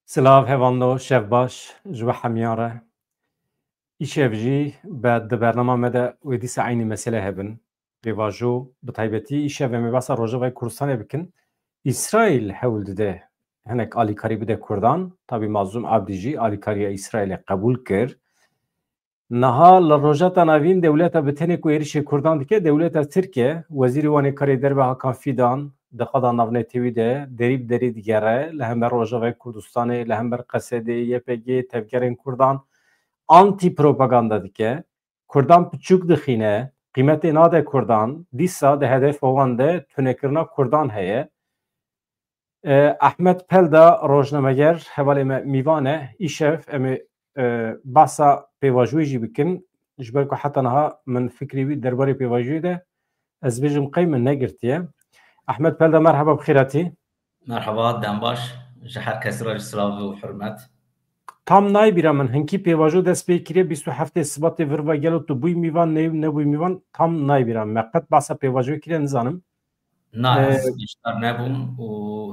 سلاف هوانو شف باش جو حمیاره ایشف جی بعد برنامه مده ودی سعینی مسئله هبن بیواجو بطایبتی ایشف مباسا روژه و کردستان بکن İsrail hewldide hinek alîkarî bide Kurdan tabi mazlum abdî jî alîkariya İsrailê qebûl kir. Niha li rojata navîn dewleta bi tenê ku êrişê Kurdan dike dewleta Tirkiye wezîrê wanê karê derve Hakan Fîdan di qeda navnetewî de derî bi derî digere li hember Rojavayê Kurdistanê li hember Qesedê YPG tevgerên Kurdan anti propaganda dike. Kurdan piçûk dixîne qîmetê nade Kurdan dîsa di hedef wan de tunekirina Kurdan heye. Ahmet Pelda rojnameger hevalê me mîvan îşev em bahsa pêvajiyê jî bikin ji ber ku heta niha min fikrî wî derbarê pêvajiyê de ez bêjim qey min negirtiye. Ahmet Pelda merheba bixêratî. Merhaba dembaş ji her kesî re silav û hurmet. Tam naybîra min hinkî pêvajo dest pê kiriye 27 Sibatê vir ve gelo tu bûyî mîvan nebûyî mîvan tam naybîra me qet bahsa pêvajiyê kiriye nizanim. Na ez îştar nebûm û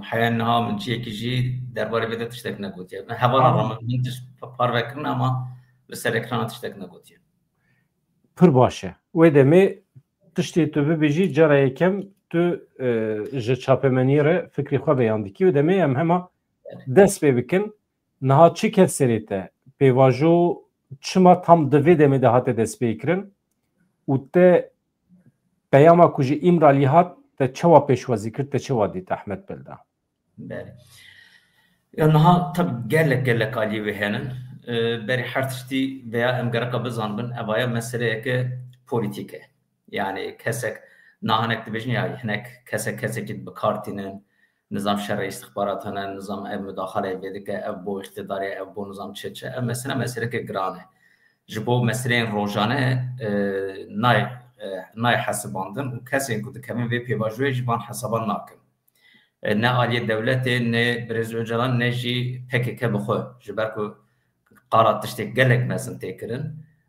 heya niha min ciyekî jî derbarê vê de tiştek negotiye. Hevana ra min tişt parvekirin ama li ser ekrana tiştek negotiye. Pir baş e. Wê demê tiştê tu bibêjî cara yekem tu ji çapemeniyê re fikrê xwe beyan dikî wê demê em hema dest pê bikin niha çi kes serê te pêvajo çima tam di vê demê de hate dest pê kirin û te peyama ku ji îmralî hat te çawa pêşwazî kir te çawa dît Ahmet Pelda. Belê. Ya niha tabii gelek alî wê henin. Berî her tiştî veya em gereka bizanbin evaya meseleyeke polîtîk e. Yani kesek nahinek dibêjin ya hinek kesekî bi kartînin nizam şerê istihbarat hene nizam ev müdaxaleyê vê dike ev bo iktidarê ev bo nizam çi ev meseleke giran e. Ji bo meseleyên rojane nayê hesibandin û kesên ku dikevin vê pêvajiyê jî van hesaban nakin. Ne aliyê dewletê ne Birêz Öcalan ne jî PKK bi xwe ji ber ku qara tiştê gelek mezin tê kirin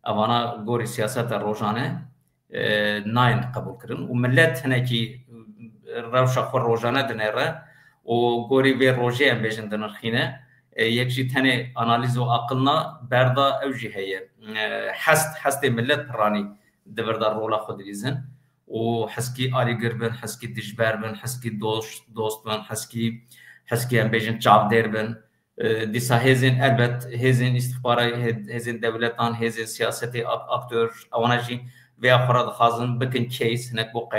evana gorî siyaseta rojane nayên qebûl kirin û millet hinekî rewşa xwe rojane dinêre û gorî vê rojê em bêjin dinirxîne yek jî tenê analîz û aqilna berda ew jî heye hestê millet piranî dibirda rola xwe dilîzin û heskî alîgir bin heskî dijber bin heskî dost bin heskî em bêjin çavdêr bin dîsa hêzên elbet hêzên îstixbara hêzên dewletan hêzên siyasetê aktör ewana jî vêya xwe re dixwazin bikin case hinek bo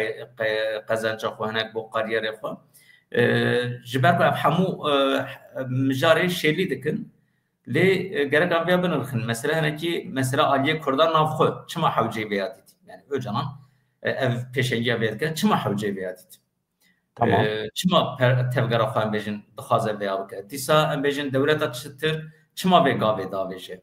qezenca xwe hinek bo kariyerê xwe ji ber ku ev hemû mijarê şêlî dikin lê gerek em vêya binirxin mesele hinekî mesele aliyê Kurdan nav xwe çima hewcê vêya dît yani Öcalan ev pêşengiya vê dike çima hewcê vêya dît çima tevgera xwe em bêjin dixwaze vêya bike dîsa em bêjin dewleta çitir çima vê gavê davêje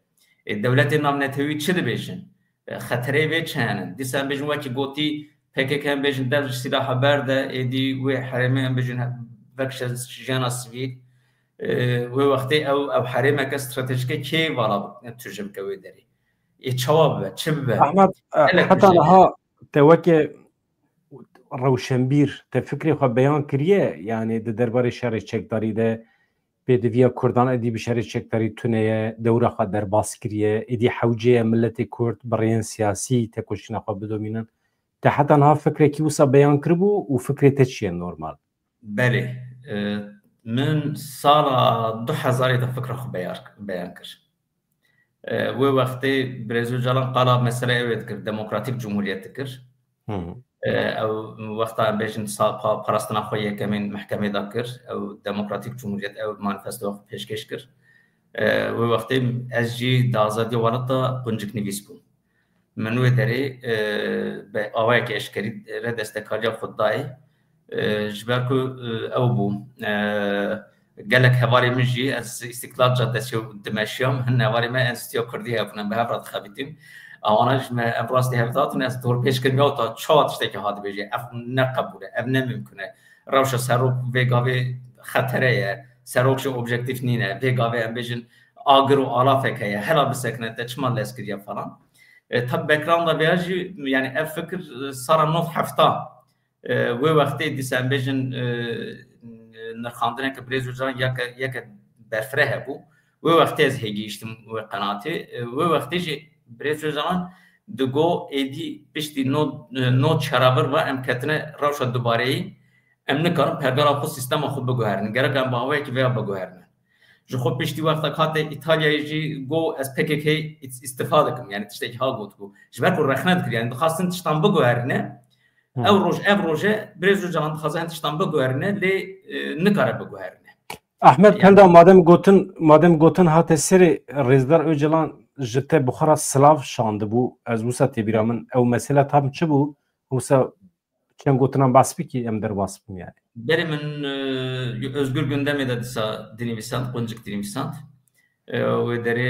dewletên navnetewî çi dibêjin xeterê vê çi henin dîsa em bêjin wekî gotî PKK em bêjin dev ji sîlaha ber de êdî wê herêmê em bêjin vek jiyana sivîl wê wextê ew herêmeke stratejîk e kê vala tu ji bike wê derê çawa bibe çi bibe Ahmet heta niha te wekê rewşenbîr te fikrê xwe beyan kiriye yani di derbarê şerê çekdarî de pêdiviya Kurdan êdî bi şerê çekdarî tuneye dewra xwe derbas kiriye êdî hewceyê milletê Kurd bi rêyên siyasî tekoşîna xwe bidomînin te heta niha fikrekî wisa beyan kiribû û fikrê te çi ye normal Belê min sala 2000 de fikra xwe beyan kir wê wextê Birêz Öcalan qala mesele ew dikir demokratîk cumhuriyet dikir ew wexta em bêjin parastina xwe yekemên mehkemê da kir ew demokratîk cumhuriyet ew manifestoya xwe pêşkêş kir wê wextê ez jî di azadiya welata quncik nivîs bûm min wê derê bi awayekî eşkerî re destekariya xwe dayê ji ber ku ew bû gelek hevalê min jî ez İstiklal Caddesiya dimeşiyam hin hevalê me Enstitûya Kurdî hebûne bi hev re dixebîtin awana ji me em rastî hev datin ez dor pêşkirmiya ta çawa tiştekî hatibêje ev neqebûl e ev nemimkun e rewşa serok vê gavê xetere ye serok jî objektif nîne vê gavê em bêjin agir û alafek heye hela bisekine te çima leskiriye falan tabi backgroundda vêya jî yani ev fikir sara 9 hefta wê wextê dîsa em bêjin نرخاندنه که برز وجران یک برفره هبو و وقتی از هگیشتم و قناتی و وقتی جی برز وجران دگو ایدی پشتی نو چرابر و امکتنه روش دوباره ام نکارم پرگار خود سیستم خود بگوهرن گره کم باوی که ویا بگوهرن جو خود پشتی وقت کات ایتالیا جی گو از PKK استفاده کم یعنی تشتی ها گوت کو جبر کو رخنت کر یعنی خواستن تشتام بگوهرنه او روزه برز وجران خواستن تشتام بگوهرنه لی نکاره بگوهرنه احمد کندا مادم گوتن هات سری رزدار اوجلان جته بخارا سلاف شانده بو از وسط تبیرامن او مسئله تام چه بو وسط چند گوتنان باسپی کی ام در باسپم yani. Beri min özgür gündeme de disa dinivîsand, qoncik dinivîsand. Ve derê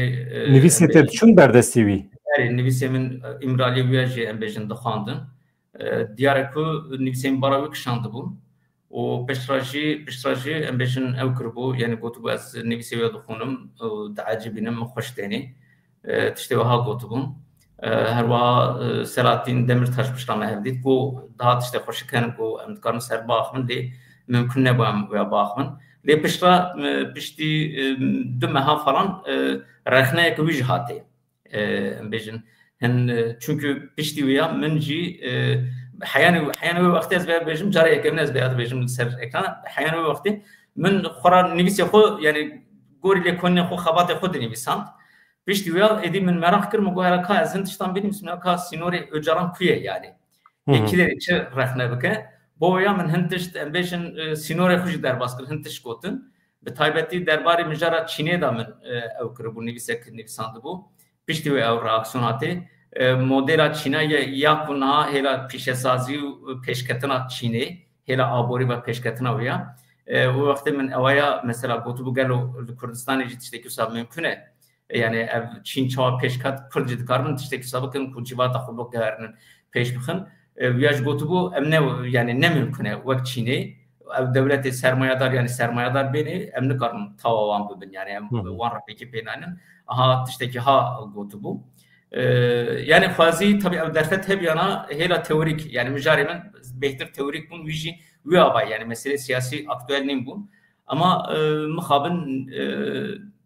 Nivîsê te çün berdestî wî? Nivîsê min İmralî wiya jî em bêjin dixwandin. Diyar ku nivîsê min bara wî kişandibû. û piştra jî em bêjin ew kiribû, yani gotibû ez nivîsê wê dixwînim û diecîbînim, min xweş tenê. Tiştê wiha gotibûn. Herwa Selahattin Demirtaş piştama hevdît ku daha tiştê xweşik henin ku em dikarin ser baxmin lê mümkün nebu em wê baxmin. Lê piştra piştî du meha falan rexneyek wî jî hatê. Em bêjin hin çünkü piştî wîya min jî heyanê wê wextê ez vê bêjim cara yekê min ez vê dibêjim ser ekrana heyanê wê wextê min xwara nivîsê xwe yani gorî lêkonê xwe xebatê xwe dinivîsand. Piştî wîya êdî min merak kir min gohera ka ez hin tiştan bînim ka sînorê öcaran ku ye yani. Yekî çi rexne bike. Bo wêya min hin tişt em bêjin sînorê xwe jî derbas kir hin tişt gotin. Bi taybetî derbarê mijara Çînê da min ew kiribû nivîsek nivîsandibû. Piştî wê ew reaksiyon hatê. Modela Çînayê ya ku niha hêla pîşesazî û pêşketina Çînê hêla aborî ve pêşketina wê ya. O wextê min ewaya mesela gotibû gelo li Kurdistanê jî tiştekî wisa mümkün e. Yani ev Çin çawa pêşket Kurdcî dikarin tiştekî wisa bikin ku civata xwe bigerinin pêş bixin. Wiya ji gotibû em ne yani ne mümkün e wek Çînê ev devletê sermayedar yani sermayedar bêne em nikarin tawa wan bibin yani em wan re pêkî pênanin aha tiştekî ha gotibû. Yani xwazî tabii ev derfet hebiyana hêla teorik yani mijarê min bêhtir teorik bûn wî jî wî ava yani mesele siyasî aktüel nîm bûn ama mixabin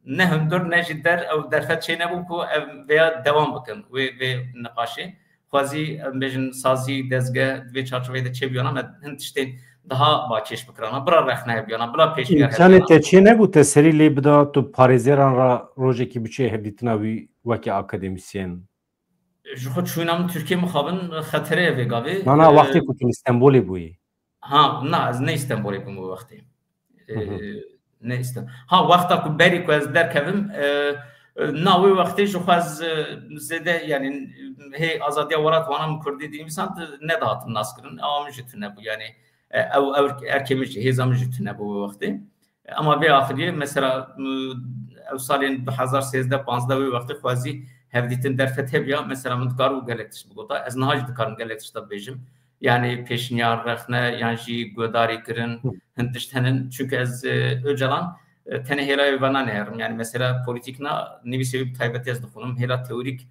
ne hundur ne jî ew derfet çê nebûn ku ev veya devam bikin vê niqaşê xwazî em bêjin sazî dezgeh vê çarçoveyê de çêbiyana me hin tiştên daha baçêş bikirana bira rexne hebiyana bira pêşniyar İmkanê te çê nebû te serî lê bida tu parêzeran ra rojekî biçû hevdîtina wî wekî akademisyen. Ji xwe çûna min Tirkiye mixabin xeterê vê gavê. Nana wextê ku tu İstanbulê bûyî. Ha na ez ne İstanbulê bûm wê wextê. Ne istem. Ha wexta ku berî ku ez derkevim na wê wextê ji xwe ez zêde yani hê azadiya welat wana min Kurdî dinivîsand ne dihatin naskirin awa min jî tune bû yani ew erkê min jî hêza min jî tune bû wê wextê. Ama vê axiriyê mesela ew salên 2013-15 wê wextê xwazî hevdîtin derfet hebiya mesela min dikarû gelek tişt bigota ez niha jî dikarim gelek tişt bêjim. Yani pêşniyar rexne yan jî guhdarî kirin hin tişt henin çünkü ez Öcalan tenê hêla wê ve nanêherim yani mesela polîtîkna nivîsê wî bi taybetî ez dixwînim hêla teorîk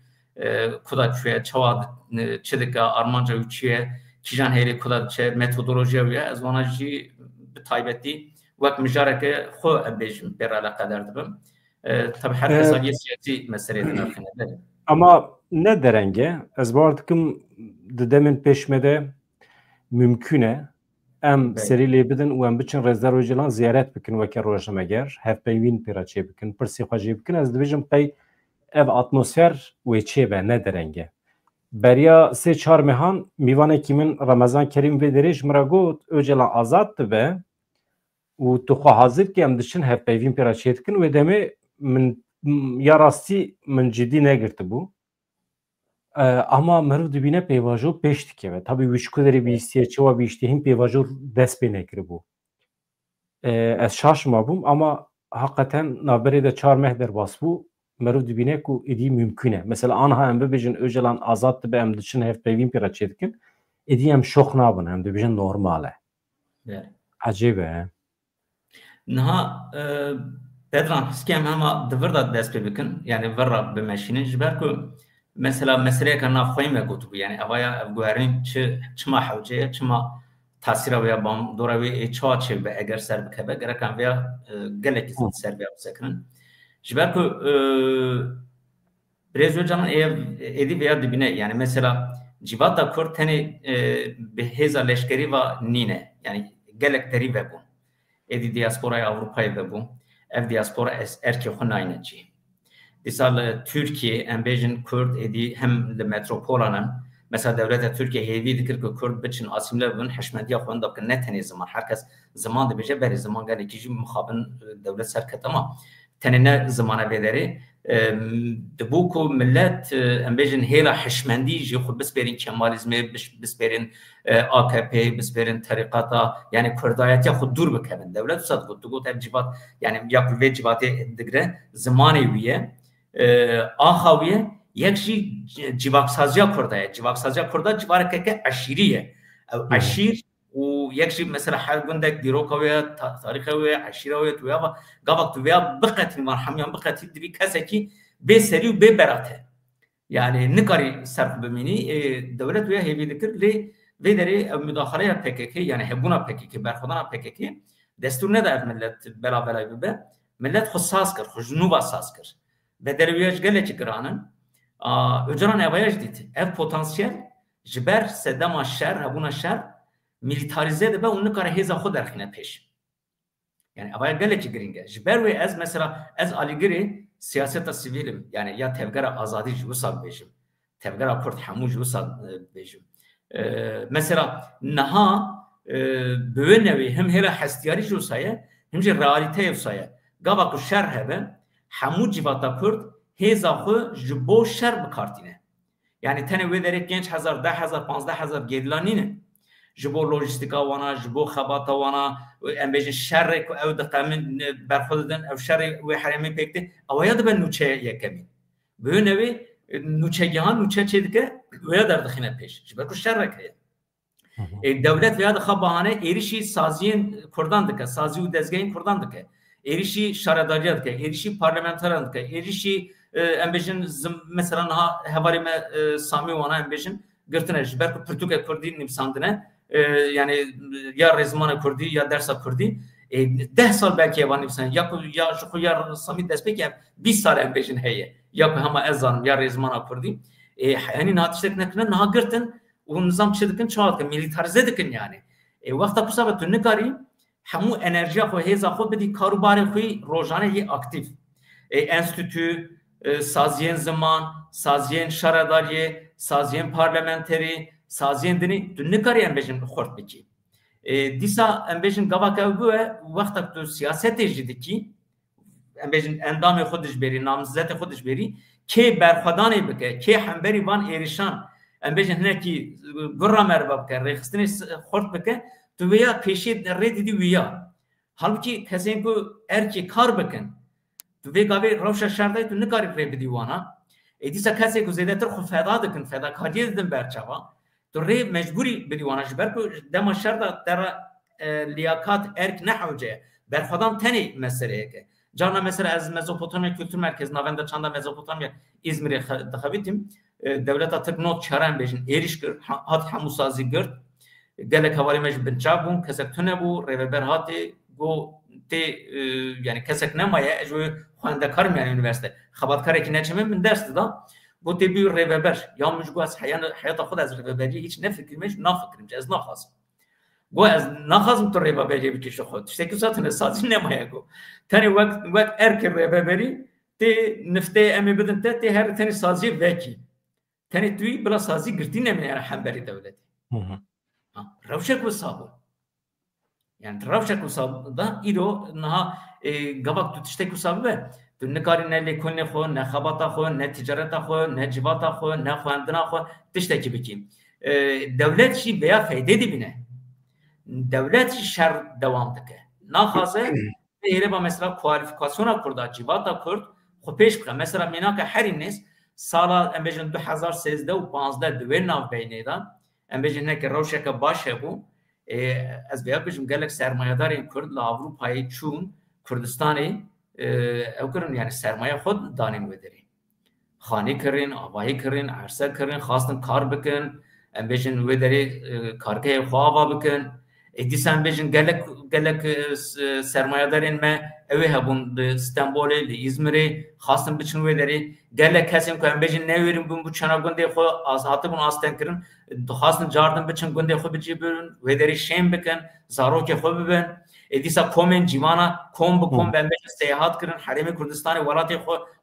ku da çûye çawa çi dike armanca wî çi ye kîjan hêlê ku da diçe metodolojiya wî ye ez wana jî bi taybetî wek mijareke xwe em bêjim pêr eleqedar dibim. Tabii her kesaliye siyasî meseleyê de nirxîne. Ama ne derenge ez bar dikim di demên pêşme de mümkün e em serî lê bidin û em biçin Rezdar Öcalan ziyaret bikin weke rojnameger hevpeyvîn pêra çê bikin pirsê xwe jê bikin ez dibêjim qey ev atmosfer wê çê be ne derenge. Beriya sê çar mehan mîvanekî min Remezan Kerîm vê derê ji min re got Öcalan azad dibe û tu xwe hazir ki em diçin hevpeyvîn pêra çê dikin wê demê min ya rastî min cidî negirtibû. Ama meriv dibîne pêvajo pêş dikeve. Tabii wî ku derê bîstiye çawa bîştîhîn pêvajo dest pê nekiribû. Ez şaşma bûm ama hakikaten navberê de 4 meh derbas bû meriv dibîne ku êdî mümkün e. Mesela anha em bibêjin Öcalan azad dibe em diçin hevpeyvîn pêra çê dikin êdî em şox nabin em dibêjin normal e. Ecêb e. Niha Bedran heskêm hema divir da dest pê bikin yani vir ra bimeşînin ji ber ku mesela meseleyeka navxweyî me gotibû yani evaya ev guherîn çima hewce ye çima تاثیر ویا بام دوروی چاچه به اگر سر بکبه گرکن ویا گلکی سر ویا بسکنن جبر کو برزو جمان ایدی ویا دبینه یعنی مثلا جیواتا کرد تنی به هزار لشکری و نینه یعنی گلک دری وبون ایدی دیاسپورای اروپایی وبون اف دیاسپورا ارکی خو ناینه چی دیسال ترکیه امبیجن کرد ایدی هم لمتروپولانن مثلا دولت ترکیه هیوی دکر که کرد بچن آسیمله بون حشمندی خوان داب که نتنی زمان هر کس زمان ده بشه بری زمان گلی کیجی مخابن دولت سر کتما تنی نه زمانه بدری دبو کو ملت امبیجن هیلا حشمندی جی خود بس برین کمالیزم بس برین AKP بس برین طریقاتا یعنی کردایتی خود دور بکنن دولت صد خود دو تاب جوات یعنی یا کل جوات دگره زمانی ویه آخویه یکشی جیواکسازیا کرده جیواکسازیا کرده جواره که عشیریه عشیر و یکشی مثلا حال گندک دیروکاویه تاریخویه عشیرویه تویا و قبض تویا بقتی مرحمیان بقتی دبی کسی کی به سری و به براته یعنی نکاری صرف بمینی دولت تویا هیوی دکر لی ویدری مداخله PKK یعنی هبونا PKK برخودانا PKK دستور نداد ملت بلا بلا ببه ملت خصاص کرد خجنوب اساس کرد و درویش گله چی کرانن اجران اوایش دید اف پتانسیل جبر سدما شر هبونا شر میلیتاریزه ده اون کار هیزا خود درخینه پیش یعنی اوایل گله چی گرینگه جبر و از مثلا از آلیگری سیاست سیویل یعنی یا تفکر آزادی جوسا بیشم تفکر کرد همو جوسا بیشم مثلا نها بونوی هم هلا حستیاری جوسایه هم جی رئالیته جوسایه گاوا کو شر هبه همو جواتا کرد هیزا خو جبو شر بکارتینه یعنی تنه وی داره 5000 10000 15000 گیدلانینه جبو لوجستیکا وانا جبو خباتا وانا ام بیج شر کو او دقمن برخودن او شر و حرمی پکته او یاد به نوچه یکمی به نوی نوچه جهان نوچه چه دیگه و یاد در دخینه پیش جبر کو شر که دولت و یاد خبانه ایریشی سازین کردان دکه سازی و دزگین کردان دکه ایریشی شارداریات دکه ایریشی پارلمانتران دکه ایریشی امبیشن مثلا ها هواری ما سامی وانا امبیشن گرتنه جبر کو پرتوک کردی نمیساندنه yani ya rezman Kurdi ya dersa Kurdi 10 sal belki evani misan ya şu ya Sami despek ya 20 sal ambition heye ya hama ezan ya rezman Kurdi hani natiştek nekne na girtin o nizam çedikin çağatken militarize dikin yani vaqta kusabet nekari hamu enerji xo heza xo bedi karubari xo rojane ye aktif enstitü saziyen zaman saziyen şaradariye saziyen parlamenteri سازین دنی تو نکاری امبیشن خورد بکی دیسا امبیشن گواکه بوه وقتا تو سیاست جدی کی امبیشن اندام خودش بری نامزد خودش بری که برخدانی بکه که همبری وان ایریشان امبیشن هنه کی گرا مربا بکه ریخستنی خورد بکه تو ویا پیشی ردی دی ویا halbuki کسین کو ارکی کار بکن تو وی گاوی روشا شردای تو نکاری ری بدی وانا دیسا کسی کو زیادتر خو فدا دکن فدا کاری دن برچاوا تو ری مجبوری بدیوانه جبر کو دم شرط در لیاقت ارک نحوجه بر خودم تنی مسئله که جانا مثلا از مزوپوتامیا kültür merkezi navenda çanda Mezopotamya İzmir'e dahabitim devlet atıknot çaran bejin erişkir hat hamusazi gert gelek havali mec binçabun kesek tune bu reveber hati go te yani kesek nemaya jo xwendekar yani üniversite xabatkar ki neçeme min dersti da bu tebi reveber ya mujgu az hayata xud az reveberi hiç ne fikirmiş ne fikrimce az naxas bu az naxasım to reveberi bir kişi xud işte ki zaten sazin nemaya go tani vakt erke reveberi te nifte emi bidin te her tani sazi veki tani tui bla sazi girtin ne yani hamberi devleti ravşak ve sabu yani ravşak ve sabu da iro naha gabak tutuştek ve sabu ve تو نکاری نه لیکونه خو نه خباتا خو نه تجارت خو نه جواتا خو نه خواندنا خو تشتکی بکیم دولت شی بیا فایده دی بینه دولت شر دوام دکه ناخازه ایره با مثلا کوالیفیکاسیونا کرد جواتا کرد خو پیش بخه مثلا مینا که هر نیست سال امبیجن 2013 و 15 دوی ناو بینیدا امبیجن نه که روشه که باشه بو از بیا بجم گلک سرمایه‌دار کرد لا اروپایی چون کردستانی او کرن یعنی سرمایه خود دانیم وداری خانی کرین آبایی کرین عرصه کرین خواستن کار بکن امبیشن وداری کارگاه خوابا بکن دیسان بیشن گلک سرمایه‌دارین ما اوه هبون استانبول İzmir'e خواستن بچن و داری گلک کسیم که هم بیشن نویریم bu çana günde خو az hatı bunu aslen kirin خواستن جاردن بچن günde خو بچیبن و داری شیم بکن زارو که خو ببن دیسا کومن جیوانا کوم bu کوم ben بیشن سیاحت kirin حریم کردستان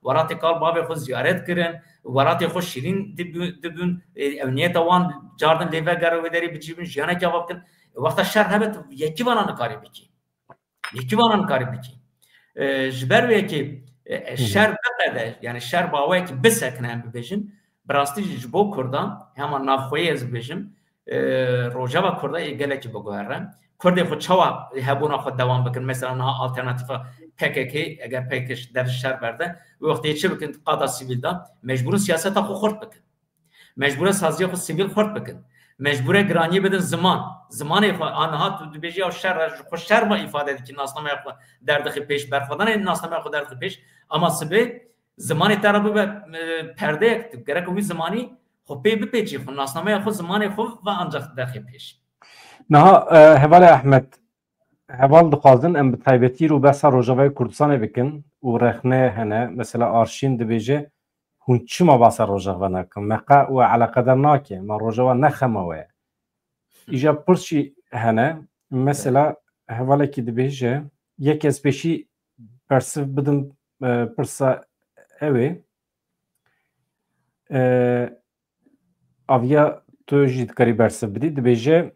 ولاتی کال باب خو زیارت kirin ولاتی خو شیرین دبون امنیت وان جاردن لیوه گره و داری بچیبن جانا جواب کن وقتا شر هبت یکی وانان کاری بکی یکی وانان کاری بکی جبر وی که شر بقده yani شر باوی که بسکنه هم ببیجن براستی جبو کردان همان نافخوی از ببیجن روجا و کرده ایگله که بگوهره کرده خود چوا هبونا خود دوام بکن مثلا نها آلترناتیفا PKK اگر PKK در شر برده وقتی چه بکن قادا سیویل دا مجبور سیاست خود خورد بکن مجبور سازی خود سیویل خورد بکن مجبوره گرانی بدن زمانی خود آنها تو بیشی او شر با ifade edin ki nasname خود دردخی پیش برخوردن این nasname خود دردخی پیش اما سبه زمانی طرفی به پرده یک گرک وی زمانی خود پی بپیچی خود nasname خود زمانی خود و ancak دردخی پیش نه هوال احمد هوال دخوازن ام بتایبتی رو بس روجاوی کردستان بکن و رخنه هنه مثلا آرشین دبیجه هون چما باسه روجاوی نکن مقا و علاقه در ناکه ما روجاوی نخموه ایجا پرشی هنه مثلا هواله که دبیجه یک از پیشی پرسف بدم پرسا اوه آویا تو جید کاری برسف بدی دبیجه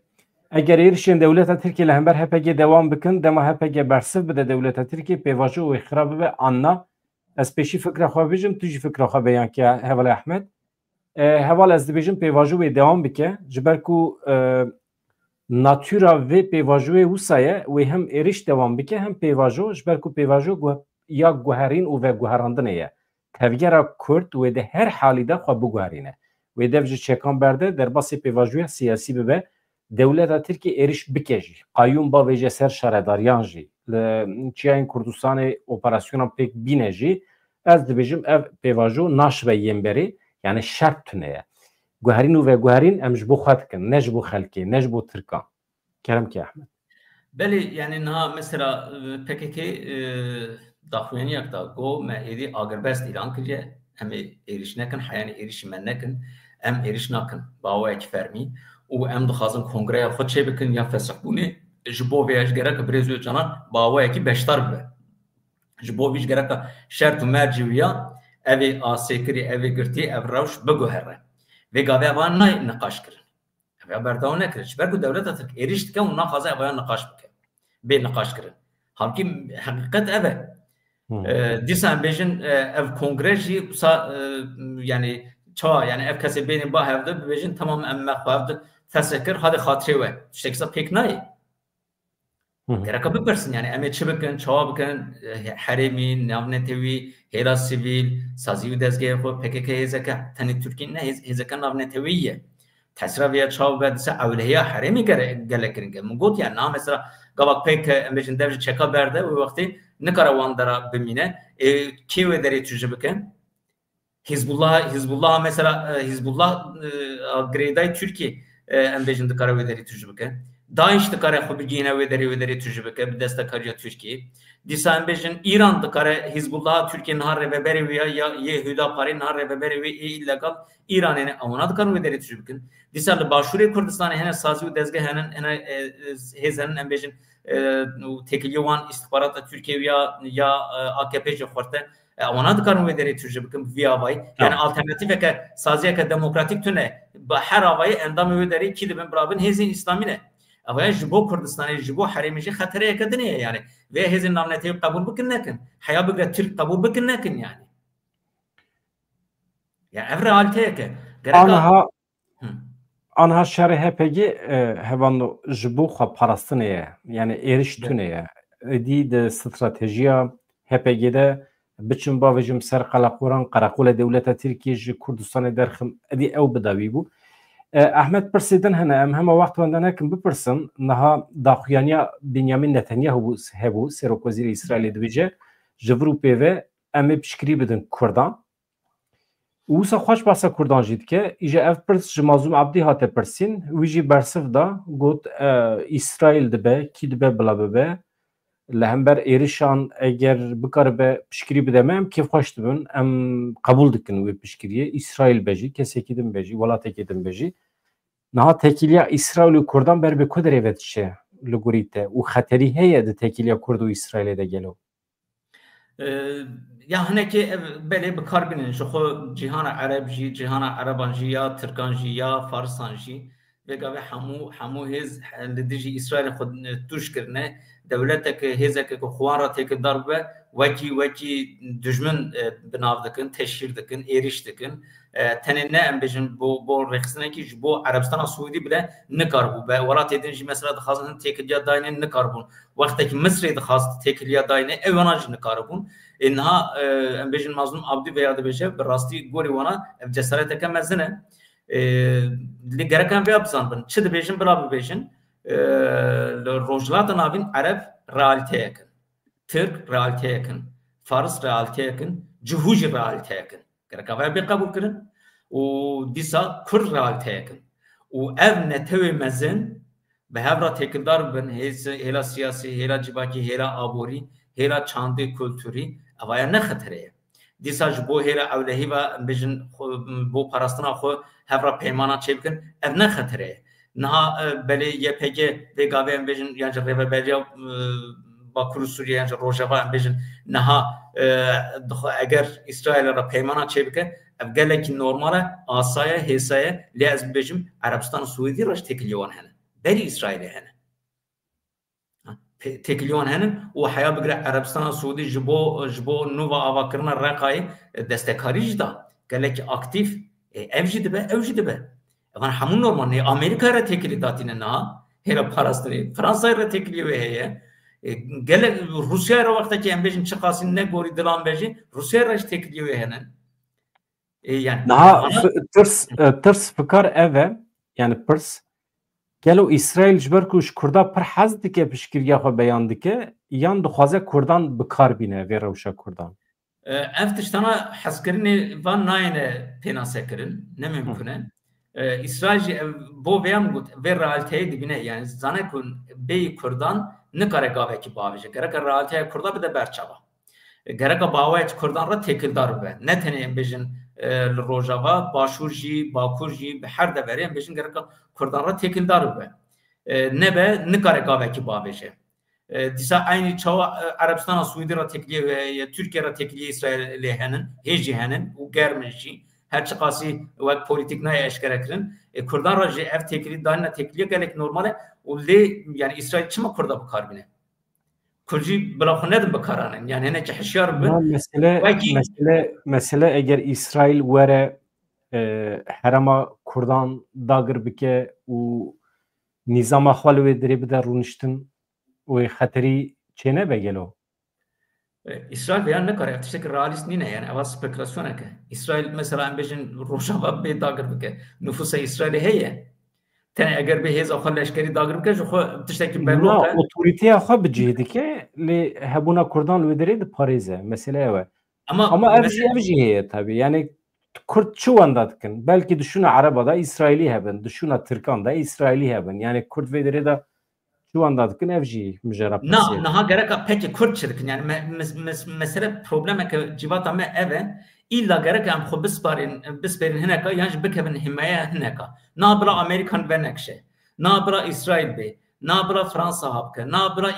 اگر ایرشین دولت ترکیه لهمبر هپگی دوام بکن دما هپگی برسف بده دولت ترکیه پیواجو و خراب به آنها از پیشی فکر خواه بیجم توی فکر خواه بیان که هوال احمد هوال از بیجم پیواجو و دوام بکه جبر کو ناتورا و پیواجو وسایه و هم ایرش دوام بکه هم پیواجو جبر کو پیواجو یا گوهرین و گوهراندنه تفگیر کرد و ده هر حالی ده خواه بگوهرینه و ده وجه چکان برده در باسی پیواجو سیاسی ببه دولت ترکیه ایرش بکجی قایون با وجه سر شهرداریان جی چیان کردستان اپراسیون پک بینه جی از دبیجم اف پیواجو ناش و یمبری یعنی شرط تونه گوهرین و گوهرین امش بو خط کن نج بو خلکی نج بو ترکان کرم کی احمد بله یعنی نه مثلا PKK داخوینی اکتا گو ما ایدی آگربست ایران کجه هم ایرش نکن حیانی ایرش من نکن ام ایرش نکن باو اک فرمی و ام دخوازن کنگره خود چه بکن یا فسخ بونه جبو ویش گره که بریزوی جانان باوه اکی بشتر به جبو ویش گره که شرط و مرجویا اوی آسیکری اوی گرتی او روش بگوهره وی گاوه اوان نای نقاش کرن اوی برداو نکرش برگو دولت ترک ایریشت که اونا خوازه اوی نقاش بکن بی نقاش کرن حالکی حقیقت اوه دیسان بیشن او کنگره جی yani çağa yani ev kese benim bahevde bejin tamam emme bahevde tesekkür hadi hatırı ve şekilde pek nay. Gerek abi person yani emme çabukun çağa bakın haremi navnetevi hera sivil saziv dezgah ko PKK hezeka tani Türkiye ne hezeka navneteviye tesraviye çağa ve dese avliya haremi gerekirken mugot yani na mesela gavak pek emmejin devri çeka berde o vakti ne karavandara bimine ki ve deri tücübükün Hizbullah mesela Hizbullah Greyday Türkiye embejin dikare ve deri tücübüke. Daesh dikare xubigine ve deri tücübüke bir destekariya Türkiye. Disa embejin İran dikare Hizbullah Türkiye'nin har ve beri ya Yehuda Parin har ve beri illegal İran'ın avuna dikare ve deri tücübüke. Disa başvuru Kürdistan'ı hene sazı ve dezgah hene hezenin embejin tekiliyovan istihbarat Türkiye ya AKP'ci xorte اونا دکارن و دری ترجمه کن ویا وای یعنی آلترناتیو که سازی که دموکراتیک تونه با هر آوای اندام و دری کی دبن برابن هزین اسلامی نه اوای جبو کردستانی جبو حریمیجی خطره کدنیه یعنی و هزین نامنتیو قبول بکن نکن حیا بگه ترک قبول بکن نکن yani افر realite که آنها شر هپگی هوانو جبو خو پاراستنه yani eriş tune دی د استراتژیا هپگی ده بچم با وجم سر قلقوران قراقول دولت ترکیه جی کردستان درخم ادی او بداوی بو احمد پرسیدن هنه هم وقت وندنه کم بپرسن نها داخویانیا بنیامین نتانیاهو هبو سروک وزیر اسرائیل دویجه جورو پیوه امی بشکری بدن کردان وسا خوش باسا کردان جید که ایجا اف پرس جمازوم عبدی هاته پرسین ویجی برسف دا گوت اسرائیل دبه کی دبه بلا ببه لهمبر ایرشان اگر بکار به پشکری بدمه ام کیف خوش دبن ام قبول دکن و پشکریه اسرائیل بجی کسی کدیم بجی ولاته کدیم بجی نها تکیلیا اسرائیل و کردان بر به کدر evet شه لگوریته و خطری هیه ده تکیلیا کرد و اسرائیل ده گلو یا هنکی بله بکار بینن شو خو جهان عرب جی جهان عربان جی یا ترکان جی یا فارسان جی بگاوه همو هز لدیجی اسرائیل خود توش کرنه دولتك هزك خوارا تك ضربه وكي دجمن بناف دكن تشهير دكن ايريش دكن تنين ام بجن بو رخصنا كي بو عربستان السعودي بلا نكربو ولا تدنج مثلا خاصن تكليا داين نكربون وقتك مصر خاص تكليا داين ايوناج نكربون انها ام بجن مظلوم عبدي بياد بشه براستي غوري وانا جسارتك مزنه اللي كان في ابزان بن تشد بيجن بلا بيجن روجلات نابین عرب realite yakın, Türk realite yakın, Fars realite yakın, Cuhuci realite yakın. Gerek bir kabul kırın. O disa Kürt realite yakın. O ev netevi mezin behevra tekildar bin hela siyasi, hela cibaki, hela abori, hela çandı kültürü avaya ne xatireye. Disa bu hela evlehi ve bijin bu parastına xo hevra peymana çebikin ev ne xatireye. Naha beli YPG ve gave embejin yani rebelya Bakur Suriye yani Rojava embejin naha eğer İsrail'e peymana çebike evgelek normale asaya hesaya lez bejim Arabistan Suudi raş tekliyon hene beli İsrail'e hene tekliyon hene o haya bigre Arabistan Suudi jibo nova avakırna rakayı destekari da gelek aktif evjidi be Evan hamun normal ne Amerika ra tekili datine na hera parastri Fransa ra tekili ve heye gele Rusya ra vakta ki embejin çıkasın ne gori dilan beji Rusya ra tekili ve henen yani naha tırs fikar eve yani pırs gelo İsrail jber kuş Kurda pır haz dike pişkiriya xwe beyan dike yan dixwaze Kurdan bikar bine ve rewşa Kurdan ev tiştana hezkirini van nayne penasekirin ne mümküne İsrail bu veyam gut ve realiteye dibine yani zanekun bey Kurdan ne kare gaveki bavice gerek realiteye Kurda bir de berçava gerek bavet Kurdan ra tekildar be ne tene bejin Rojava Başurji Bakurji her de veren bejin gerek Kurdan ra tekildar be ne be ne kare gaveki bavice disa aynı çava Arabistan Suudi ra tekliye ve Türkiye ra tekliye İsrail'e henin hecihenin u germenji her çıkası ve politik neye eşkere kirin. Kurdan rajı ev tekili danına tekiliye gelek normale. O le yani İsrail çima Kurda bu karbine. Kurji bırakın nedim bu karanen. Yani ne ki hişyar bin. Mesele eğer İsrail vere herama Kurdan dagır bike u nizama xwal ve diri bide runiştin ve xateri çene begelo. İsrail beyan ne kare tiştek realist nine yani ava spekülasyon eke. İsrail mesela embejin Rojava be dagır bike. Nüfusa İsrail'e heye. Tene eğer bir heza xwal leşkeri dagır bike şu tiştek bello ke. Otoriteya xwe bicih dike li hebuna Kurdan ve diri de Pariz'e. Mesele eve. Ama evji heye tabi. Yani Kürt çu anda dikin. Belki düşüne Arabada İsraili hebben. Düşüne Türkan'da İsraili hebben. Yani Kürt ve diri de şu anda dikin evji mücerrab. Naha gerek peki Kürtçe dikin. Yani mesele probleme ki civata me eve illa gerek am xo bisperin hineka yani bikevin himaya hineka. Na bira Amerikan benekşe. Na bira İsrail bey. Na bira Fransa habke. Na bira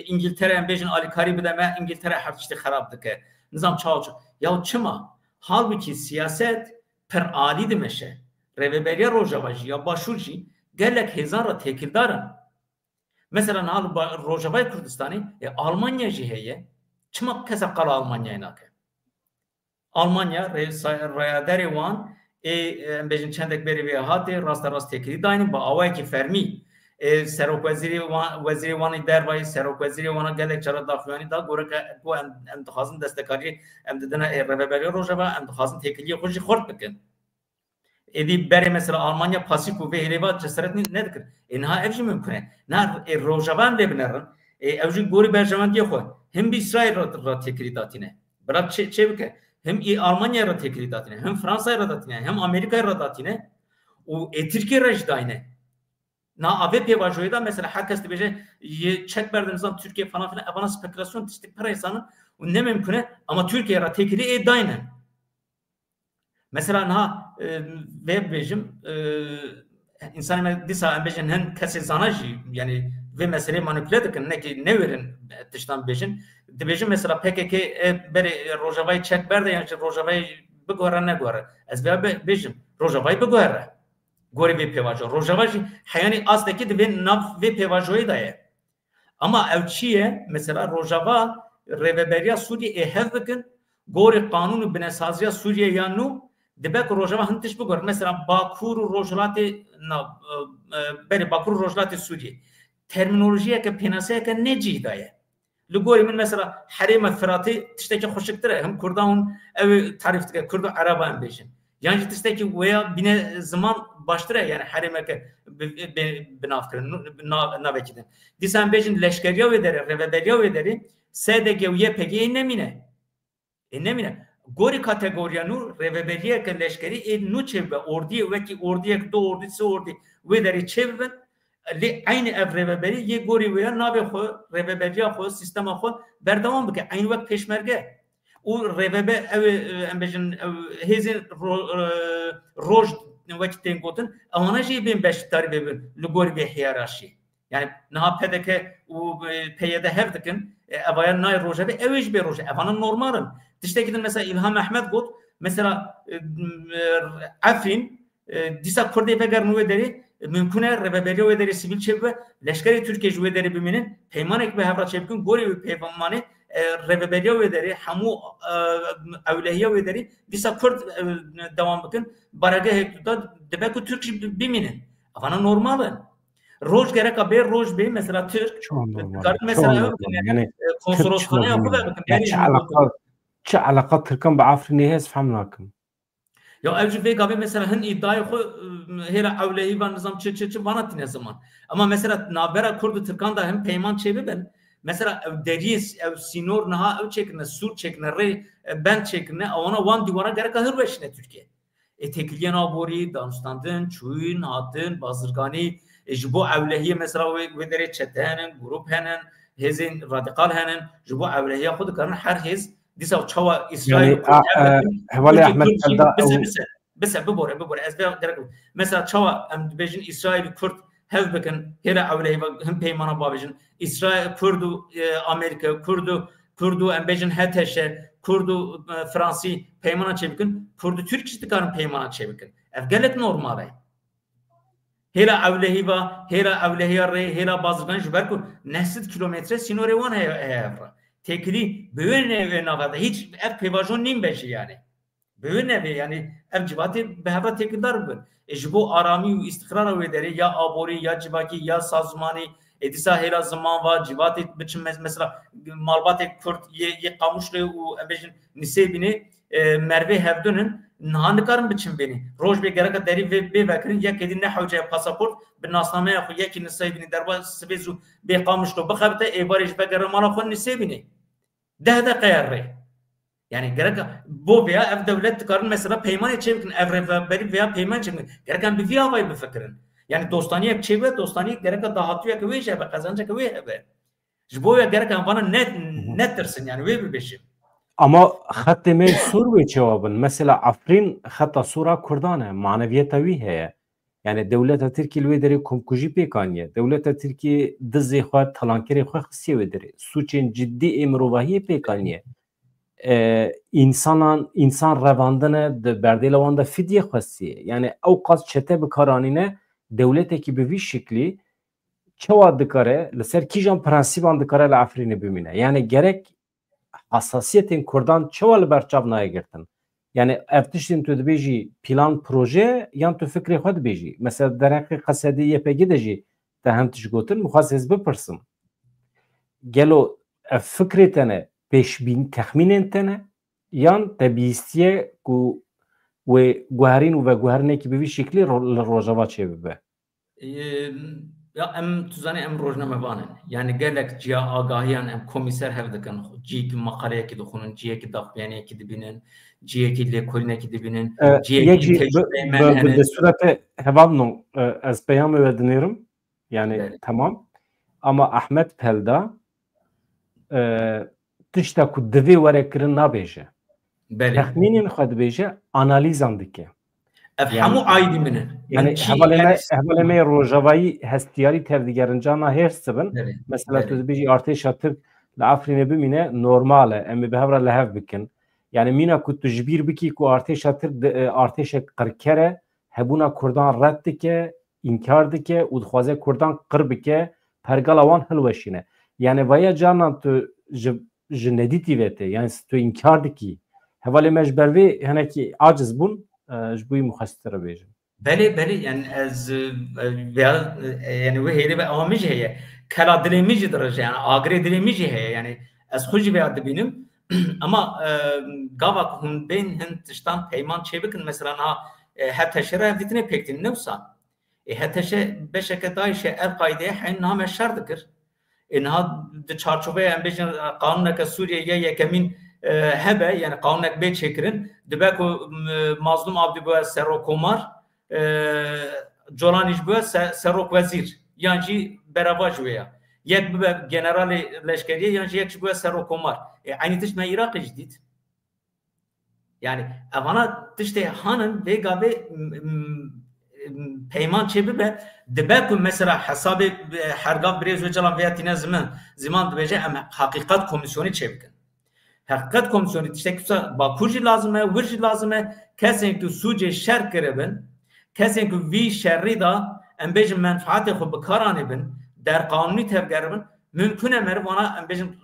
İngiltere embejin Ali Karibi deme İngiltere harçti xarab dike. Nizam çağ. Ya çıma. Halbuki siyaset per adi demeşe. Reveberiya Rojavacı ya Başurji gelek hezara tekildarın. Mesela nal Rojava Kürdistan'ı Almanya jiheye çımak kesa kala Almanya inake. Almanya reyaderi wan bejin çendek beri ve hati rast tekili dayni ba avay ki fermi serok veziri wan dervay serok veziri wan gelek çara daxuyani da goreka bu em dixazın destekari em dedene reveberi Rojava em dixazın tekili xoji xort bikin. Edi beri mesela Almanya pasif ve helevat cesaret ne dikir? İnha evji mümkün. Na Rojavan lebnerin. Evji gori berjaman diye koy. Hem bir İsrail ra tekri datine. Bırak çevike. hem Almanya ra tekli datine, hem Fransa ra datine, hem Amerika ra datine. O Türkiye rajdayne. Na AVP vajoyu da mesela herkes de beje çek verdiğinizden Türkiye falan filan bana spekülasyon tistik para insanın ne mümkün ama Türkiye ra tekli dayne. Mesela na ve bejim insan disa bejin hen kese zanaji yani ve mesele manipüle edekin ne ki ne verin dıştan bejin de bejin mesela PKK beri Rojava'yı çek verdi yani Rojava'yı bigora ne gora ez ve bejim Rojava'yı bigora gori ve pevajo Rojava hayani azdaki de ve nav ve pevajoyu da ye ama evçiye mesela Rojava reveberiya Suriye hevkin gori kanunu binesaziya Suriye yanu debek Rojava hıntiş bigor mesela Bakur Rojlati beri Bakur Rojlati Suriye terminolojiye ke penaseye ke ne cidaye Lugori min mesela Harem Fırat'ı tişteki hoşuktur hem Kurdan ev tarifte Kurdu Araban bejin yani tişteki veya bine zaman baştıra yani Harem'e ke binafkırın navekiden disan bejin leşkeriya ve deri reveberiya ve deri SDG YPG nemine gori kategoriyanu reveberiya ke leşkeri nu çevbe ordiye ve ki ordiye do ordisi ordi ve deri çevbe li aynı ev reveberi ye gori veya nave xo reveberiya xo sistema xo berdamam bike aynı vakt peşmerge o revebe ev embejin hezin roj vakitten gotun amana şey ben beş tarife bir gori bir hiyerarşi yani naha pedeke o peyede hevdikin evaya nay roja ve evej bir roja evanın normalin diştekinin mesela İlham Ahmet got mesela Afrin disa Kurde vegar nuvederi mümküne reveberiya ve deri sivil çevre leşkeri Türkiye ve deri biminin peymanek ve havra çevkin gori ve peymanı reveberiya ve deri hamu evlehiya ve deri disa Kurd devam bakın barage hektuda debeku Türk biminin avana normalin roj gerek haber roj bey mesela Türk mesela yani konsolosluğuna yapılar bakın çe alaka Türk'ün be Afrin'e hez famlakim ya evci ve gabi mesela hen iddiayı hera evlehi van nizam çı vanat ne zaman ama mesela nabera Kurdu Türkan da hem peyman çevi ben mesela deriz ev sinor naha ev çekine sur çekine re ben çekine ona van divara gerek ahır beşine Türkiye tekliyen abori danstandın çuyun hatın bazırgani jibo evlehi mesela ve deri çetenin grup henin hezin radikal henin jibo evlehi xud karın her hez disa çava İsrail havale Ahmet Elda بس ببور اسباب درك مثلا تشوا ام بيجن اسرائيل كرد هل بكن هنا اوله هم بيمانا بابجن اسرائيل كردو امريكا كردو ام بيجن هتشه كردو فرانسي بيمانا çebikin كردو Türk istikarın peymana çebikin evgelet normale hela avlehiva hela avlehiyare hela bazıgan jberku nesit kilometre sinorevan evra tekli böyle ve navada hiç ev pevajon nim beşi yani böyle yani ev civati behava tekrar bu bu arami istikrar ve deri ya abori ya civaki ya sazmani edisa hela zaman var civati biçim mesela malbat kurt ye kamışlı o ebejin nisebini merve hevdünün nahandikarın biçim beni roj be gerek deri ve be vekirin ya kedinne havcaya pasaport bir nasname ya ya ki nisebini derba sebezu be kamışlı bu habite ebarij be gerek mala kon nisebini de kayarre yani gerek bu veya ev devlet karın mesela peyman çevirin ev veya peyman çevirin gereken bir viyavayı bir fikrin yani dostaniye çevre dostaniye gerek dağıtıyor ki ve şey kazanacak ve evet bu ya gereken bana net dersin yani ve bir beşim ama hatta sur ve cevabın mesela Afrin hatta sura Kurdane maneviyata vi heye yani devlet Türkiye ve deri komkuji pekaniye devlet Türkiye dizê xwe talankirê xwe xisiye ve deri suçên ciddi emrovahiyê pekaniye insan revandine de berdêlewanda fidye xwestiye yani ew qas çete bikaranîne devleteki bi vî şeklî çawa dikare li ser kîjan prensîban dikare li Efrînê bimîne yani gerek hassasiyetên Kurdan çawa li ber çav naye girtin yani ev tiştên tu dibêjî plan proje yan tu fikrê xwe dibêjî mesela dereqê Qesedî YPG de jî te hem tişt gotin mixwaz ez bipirsim gelo ev fikrê te ne pêşbîn texmînên te ne yan te bîstiye ku wê guherîn û veguherinekî bi vî şeklî li Rojava çêbibe یا ام توزانی ام روزنامه وانن یعنی گلک جیا آگاهیان ام کمیسر هف دکن جی کی مقاله کی دخونن جی کی داخلیانی کی دبینن جی کی لکولینه کی دبینن جی کی یکی تجربه من هنن به صورت hevalno az peyam ödeniyorum yani بله tamam ama Ahmet Pelda tişta ku divê were kirin nabêje بله texmînên xwe dibêje analizan dike اف yani همو عایدی منن yani من چی یعنی hevaleme rojavayî hestiyarî tevdigerin cana hêr sibin بله mesela tu بله dibêjî artêşa Tirk li Efrînê bimîne normal e em ê bi hev re li hev bikin yani mîna ku tu ji bîr bikî ku artêşa Tirk artêşek qirker e hebûna Kurdan red dike înkar dike û dixwaze Kurdan qir bike pergala wan hilweşîne yani vaya canan tu ji nedîtî ve tê yani tu înkar dikî hevalê me ji ber vê hinekî aciz bûn ji bo wî muxestir bêjin بله بله یعنی از یعنی و هیلی به آمیج هیه کلا دلیمیجی درجه یعنی آگری دلیمیجی هیه یعنی از خوشی بیاد بینیم اما گاوا که هن بین هن تشتان پیمان چه بکن مثلا ها حتی شرح دیتنه پکتین نوسا حتی شه بشکه دایشه القاعده حین نام شر دکر اینها د چارچوبه ام بیشن قانون که سوریه یکمین هبه یعنی قانون که به چکرین دبکو مظلوم عبدی بو سرو کومار جولانیش بو سروک وزیر یعنی برابر ویا یک به جنرال لشکریه یعنی یک بو سروک کومار aynı tiş me Irak جدید yani avana tişte hanın ve gabe peyman çebi be debekun mesela hesabı hergav birez ve calan veya tine zaman dibece em hakikat komisyonu çebikin hakikat komisyonu tişte kusa bakurji lazım virji lazım kesin ki suce şer kerebin kesin ki vi şerri da em bejin menfaati xo bikaranı bin der kanuni tevgeribin mümkün emer bana em bejin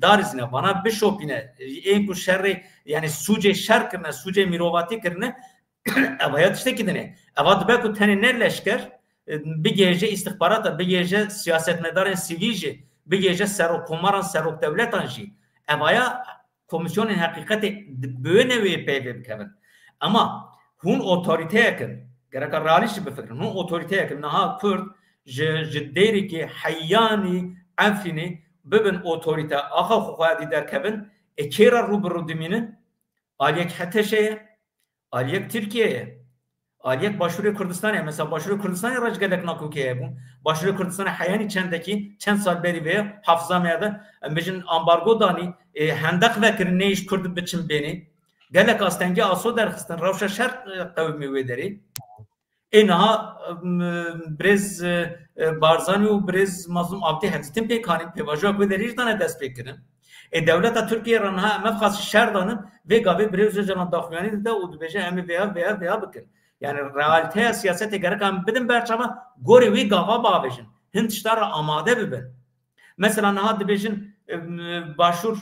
darizine bana bişopine en ku şerri yani suce şer kirne suce mirovati kirne evaya tişte kidine eva dibeku tene ne leşker bir gece istihbarat bir gece siyasetmedarın sivilci bir gece serok kumaran serok devletan jî evaya komisyonun hakikati böyle ve peyve bikevin ama hun otorite yakin gerek realisti bifekrin hun otorite yakin naha Kurd ji deri ki hayyani Efrînê bibin otorite axa xwedî derkevin çêra rûbirû dimînin aliyek Heteşe'ye aliyek Türkiye'ye aliyek Başûrê Kurdistanê mesela Başûrê Kurdistanê re gelek nakûkeye bûn Başûrê Kurdistanê heyanî çend sal berî vê hafza me de em bijin ambargo danî hendek vekirin neyş Kurd biçin bênê gelek astengî aso derxistin rewşa şer qewmî wê derê اینها برز بارزانی و برز مظلوم آبتی هستیم پیکانیم پیواجو به دریج دانه دست پیکرن دولت ترکیه رانها مفخص شهر دانم و گاوی برز جنان داخلیانی ده و بهجه امی ویا بکن yani realite siyasete gerek am bidim berçama gori wi gava bavejin hintiştar amade bibin mesela naha dibejin başur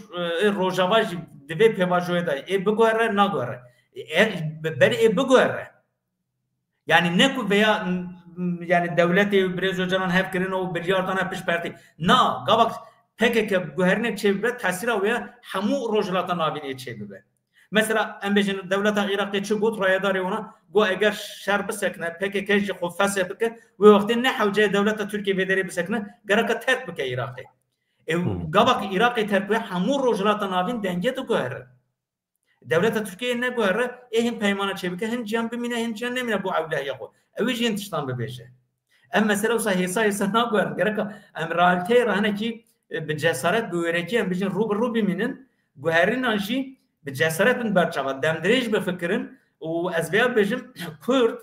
rojavaj dibe pevajoya da bugore na gore beri bugore yani ne ku veya yani devleti biraz hocadan hep kirin o bir yardan piş perti na gavak PKK guherne çevre tasira veya hamu rojlatan avine çevre mesela embejin devleta Irak'ta çıgot rayadari ona go eğer şer bisekne PKK ji khufas bike ve vakti ne havce devleta Türkiye vederi bisekne garaka terk bike Irak'ta gavak Irak'ta terk ve hamu rojlatan avin denge de guhre devleta Türkiye ne guhre ehim peymana çevike hem cihan bimine hem cihan nemine bu avlahiye ko evi cihan tiştan bebeşe em mesela olsa hesa ne guhre garaka em realite rahne ki bi cesaret bu öreki em bijin rubiminin guhrin anji bi cesaret bin berçava demdirej be fikrin u ezbeya bejim Kurd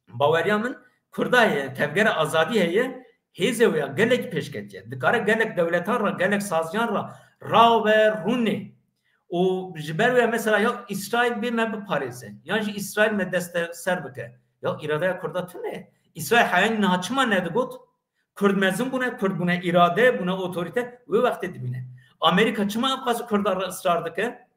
bawariyamın Kurdaye tevgere azadi heye heze ve gelek peşketiye dikare gelek devletar ra gelek sazyan ra ve runni o jiber ve mesela ya İsrail bir meb Paris'e yani İsrail me deste serbike ya irade Kurda tüne İsrail hayan naçma ne digot Kurd mezun buna Kurd buna irade buna otorite ve vakti dibine Amerika çıma apkası Kurdlar ısrardıke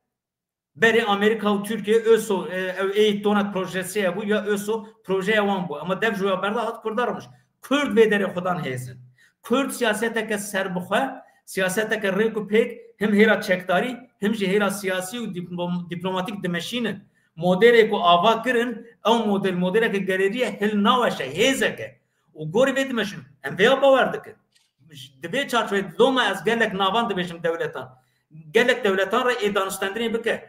beri Amerika ve Türkiye ÖSO eğit donat projesi bu ya ÖSO projeye van bu ama dev joya berda hat Kurdarmış Kurd ve deri xudan hezin Kurd siyaseteke serbuxe siyaseteke reko pek hem hera çekdari hem hera siyasi ve diplomatik demeşinin modeli ko ava kirin o model ke galeriye hel navaşa hezeke و گوری بدمشون ام ویا باور دکن دبی چارچوی دوما از گلک ناوان دبیشم دولتان گلک دولتان را ایدانستندری بکه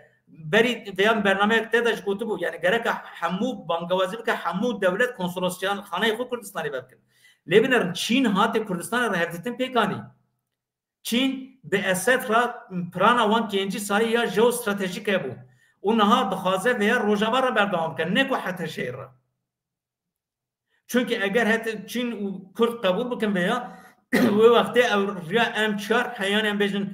بری ویان برنامه تداش گوتو بو یعنی گرک همو بانگوازی بکه همو دولت کنسولاسیون خانه خود کردستانی بکن لیبنرن چین هات کردستان را هفتن پیکانی چین به اساس را پرانا وان کینجی ساری یا جو استراتژیک بو اونها دخوازه ویا روجاوا را بردام کن نکو حتی شهر را چونکه اگر حتی چین و کرد قبول بکن ویا و وقتی ریا ام چار حیان ام بجن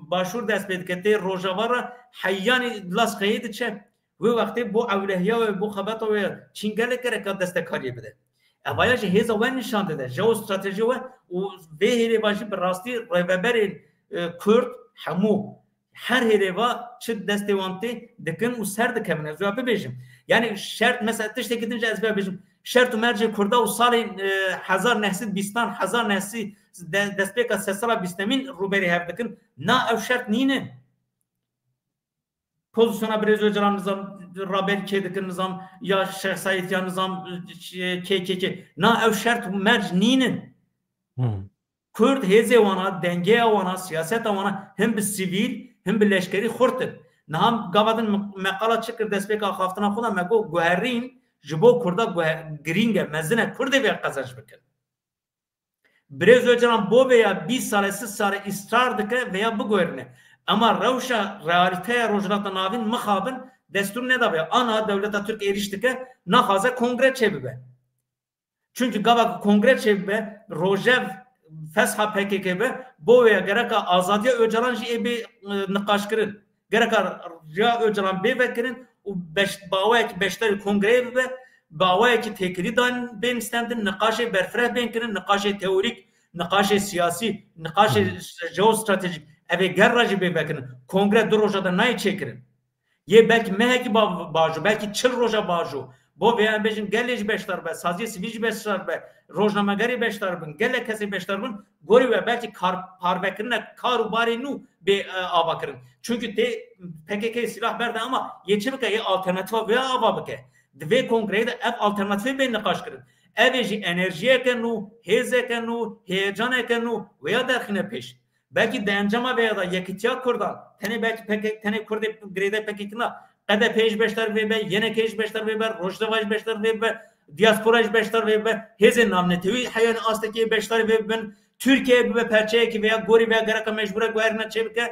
باشور دست بید کتی روجاوا را حیان لاس قید چه و وقتی بو اولهیا و بو خبات و چین گله کرد که دست کاری بده اولا چه هیزا و نشان داده جو استراتژی و وی باشی براستی رهبر کرد همو هر هیوا چه دستوانتی دکن و سر دکمن از جواب ببیشم یعنی شرط مثلا تشتی کدنج از ببیشم شرط مرج کردا و سال 1920 1900 دست پیک از سال 20 روبری هف دکن نه او شرط نینه pozisyona biraz önceden nizam Rabel kedik nizam ya Şeyh Said ya nizam KKK na ev şart merc ninin Kürt heze wana denge wana siyaset wana hem bir sivil hem bir leşkeri xurtun naham gavadın maqala çıkır despeka xaftına xuda mego guherin jibo Kurda gringe mezine Kurde ve kazanç bikir biraz önceden bu veya bir salesi sarı ısrar dike veya bu guherine ama revşa realite rojnata navin mıxabın destur ne da be ana devleta Türk eriştike nahaza kongre çebibe çünkü gavak kongre çebibe rojev fesha PKK be bu veya gereka azadiye öcalan jibi nikaş kirin gereka ya öcalan be vekirin u bawayek beşteri kongre be bawayek tekri dan ben istendin nikaşı berfreh ben kirin nikaşı teorik nikaşı siyasi nikaşı jeostratejik eve gerrajı be vekirin kongre dur rojada nay çekirin ye belki meheki baju belki çıl roja baju bu veya bejin gelej beştar be saziye sivici beştar be rojnamagari beştar bin gele kesi beştar bin gori ve belki parvekirine karubari nu be avakirin çünkü de PKK silah verdi ama yeçimke alternatif veya avabike dve kongrede ev alternatif be nikaş kirin evji enerjiye ke nu heze ke nu heyecan ke nu veya derhine peş belki de encama veya da yekitiya kurdan tene belki PKK tene kurde grede PKK'na قد پیش بیشتر ویبه یه کیش بیشتر ویبه روشتواج بیشتر ویبه دیاسپوراج بیشتر ویبه هز نامنتوی حیان آستکی بیشتر ویبن ترکیه به پرچه کی ویا گوری ویا گرک مجبوره گوهرنا چه بکه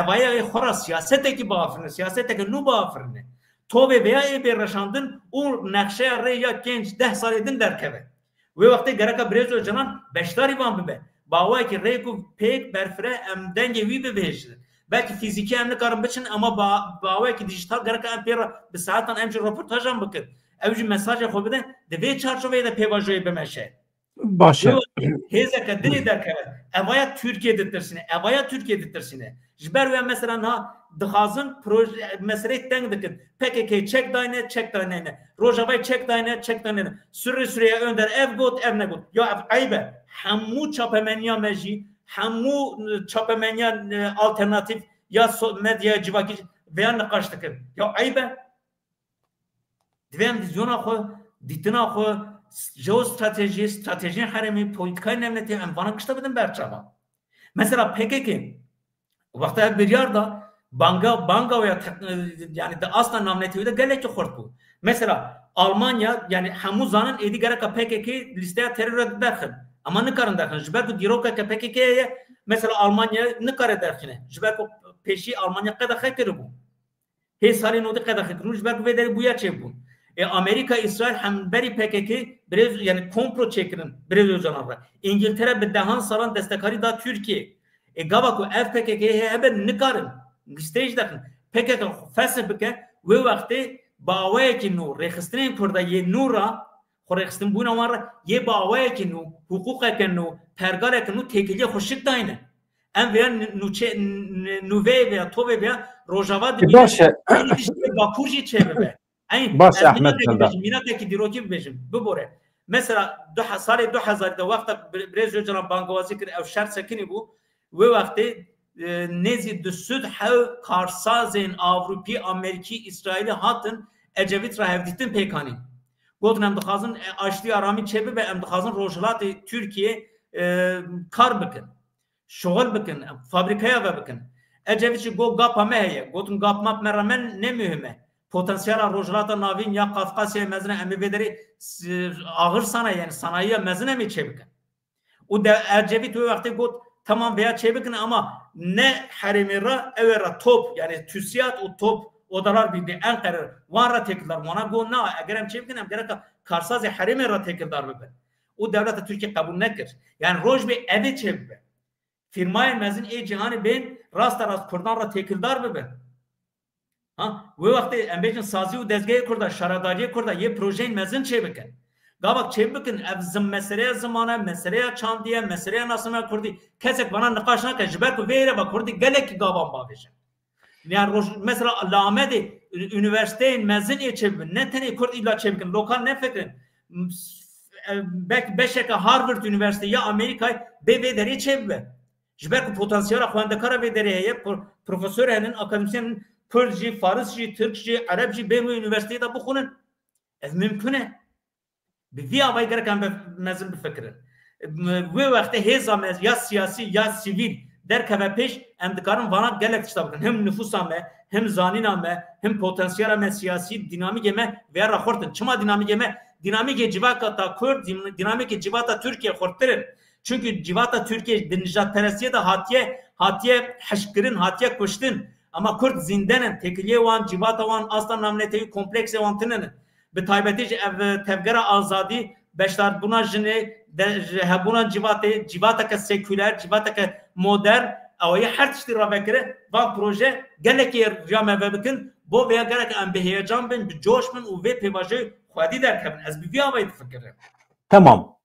اوایل خورا سیاسته کی بافرنه سیاسته کی نو بافرنه تو به ویا به رشاندن اون نقشه ر یا genç 10 سالدن درکبه و وقتی گرک بریزو جنان بیشتری وام ببه باوای کی ریکو پیک برفره ام دنگی وی به بهشت belki fiziki emni karın biçin ama bağlı ki dijital gerek empira bir saatten emci röportajım bakın. Evci mesajı xobide de ve çarşoveye de pevajoyu bemeşe. Başa. Hezeke dili derkeve. Evaya Türkiye ditirsine. Evaya Türkiye ditirsine. Jber ve mesela ha dıxazın proje mesele denk dikin. PKK çek dayne. Rojavay çek dayne. Süreye önder ev got ev ne got. Ya aybe. Hamu çapemenya meji همو چاپمنیان آلترناتیو یا مدیا جواکی بیان نقاش دکن یا عیبه دوام ویزیونا خو دیتنا خو جو استراتژی حرمی پولیتیکای نمنتی اموانه کشته بدن برچما مثلا PKK وقتی بریار دا بانگا و yani de asla namnetiyle geleki xort bu. Mesela Almanya yani hamu zanın edi gereka PKK listeye terör daxil. Ama ne karın daxil? Jberku diroka ke PKK'ye mesela Almanya ne karı daxil? Jberku peşi Almanya kada xekir bu. He salin odi kada xekir. Jberku vederi buya çev bu. Amerika, İsrail hem beri PKK biraz yani komplo çekirin biraz özenarlar. İngiltere bir dehan saran destekari da Türkiye. Gavaku FPKK'ye hebe ne karın? Listeye daxil. PKK fesih bike ve vakti باوی که نو رخصتن کرده یه نورا خورخستن بونا مار یه باوی که نو حقوق که نو پرگار که نو تکیلی خوشک داینه ام ویا نوچه نووی ویا تو ویا روجاوا باشه باکوجی چه ببه باشه احمد مینا که دیروکی ببیشم ببره مثلا سال 2000 وقت برز جناب بانگوازی کرد او شرط سکنی بو و وقتی nezi de süd hav karsazên Avrupi, Ameriki, İsrail'i hatın Ecevit rahevditin pekani. گوتن ام دخوازن آشتی آرامی چه به ام دخوازن روجلات ترکیه کار بکن شغل بکن فابریکaya بکن اجویچ گو گاپ همه هیه گوتن گاپ ماپ مرمن نمهمه potansiyel rojlata navin ya Kafkasya mezne emi bederi ağır sanayi yani sanayiye mezne mi çebikin o da Ecevit o vakti got tamam veya çebikin ama ne harimira evera top yani TÜSİAD o top odalar bildi Ankara vanra tekiller ona go na egerem çebikin em gerek karsaz harimira tekiller bibin o devlet Türkiye kabul nekir yani roj bir evi çebikin firmaya mezin cihanı ben rast Kurdan ra tekildar bibin ha ve vakti embejin sazi u dezgahı kurda şaradacı kurda ye projeyin mezin çebikin gabak çebikin ev meseleye zamana meseleye çandiye meseleye nasıl kurdi kesek bana nikaşına ke jiber ku veyre bak kurdi gelek gaban baveşin yani mesela Lahmedi üniversiteyin mezin çebibin ne tane kurd illa çebikin lokal ne fikrin belki beşeke Harvard Üniversitesi ya Amerika be deri çebibe jiber ku potansiyel xwendekara ve dereye profesörlerin akademisyenin Pırcı, Farsçı, Türkçe, Arapçı ben bu üniversitede bukunun. Ez mümküne. Bir avay gereken mezun bir fikrin. Ve vakti heza ya siyasi ya sivil derkeve peş em dikarın vana gelek işte bakın. Hem nüfusame, hem zanинame, hem potansiyelame siyasi dinamikeme veya raportun. Çıma dinamikeme dinamik civata Kürt, dinamik civata Türkiye korttirin. Çünkü civata Türkiye dinjat perestiye de hatiye haşkirin, hatiye kuştin. Ama Kürt zindenin, tekiliye wan, civata wan, aslan namneteyi komplekse wan tinin. Bi taybetiş ev tevgera azadi, beşler buna jine, buna civata ke seküler, civata ke modern, avaya her tişti ravekere, van proje, gelek yer riyame vebikin, bo veya gerek em bi heyecan bin, bi coş bin, u ve pevajı xwedi derkebin. Ez bi avayı fikrim. Tamam.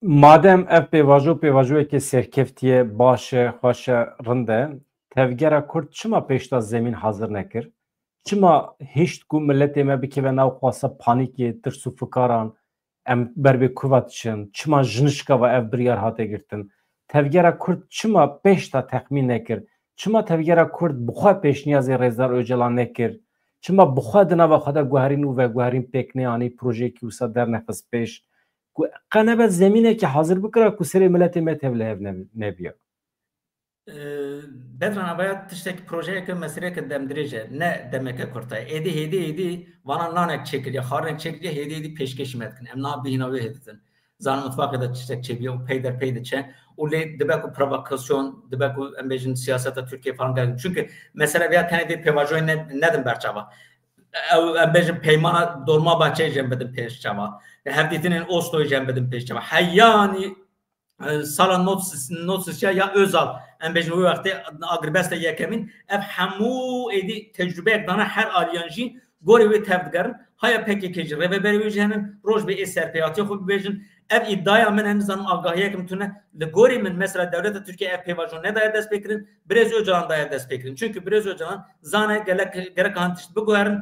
Madem ev pevajı ki serkeftiye, başı, hoşa, rinde, tevgera Kürt çima peşta zemin hazır nekir? Çima hiç ku millete me bike ve nav xwasa paniki, tirsu fikaran, em berbe kuvat için, çima jinişka ve ev biryar hate girtin. Tevgera Kürt çima peşta tehmin nekir? Çima tevgera Kürt buxa peşniyazı Rezar Öcalan nekir? Çima buxa dina ve xada guherin ve guherin pekne ani proje ki usa der nefes peş. Qanebe zemine ki hazır bikra ku seri millete me tevle ev nebiya. Bedran avaya tişteki projeye ki meseleye ki demdirece ne demek kurtay edi vana nanek çekiliyor harren çekiliyor hedi peşkeşim etkin em na bihina ve hedin zan mutfakta da tiştek çebiyor peyder çe ule debeku provokasyon debeku embejin siyasete Türkiye falan geldi çünkü mesela veya tane pevajoy nedim berçava embejin peymana dorma bahçe cembedim peşçava hevditinin Oslo'yu cembedim peşçava hayyani sala notsisya ya Özal embejin o vakti agribeste yekemin ev hamu edi tecrübe ekdana her alyanji gori ve tevdgarın haya PKK'ci rebeberi vecenin roj bir eserpeyatı xub bejin ev iddiaya men hem zanım agahiye yekim tune le gori min mesela devlet Türkiye ev pevajon ne dair dest beklerin Brez Öcalan dair dest beklerin çünkü Brez Öcalan zane gerek hantişt bu goherin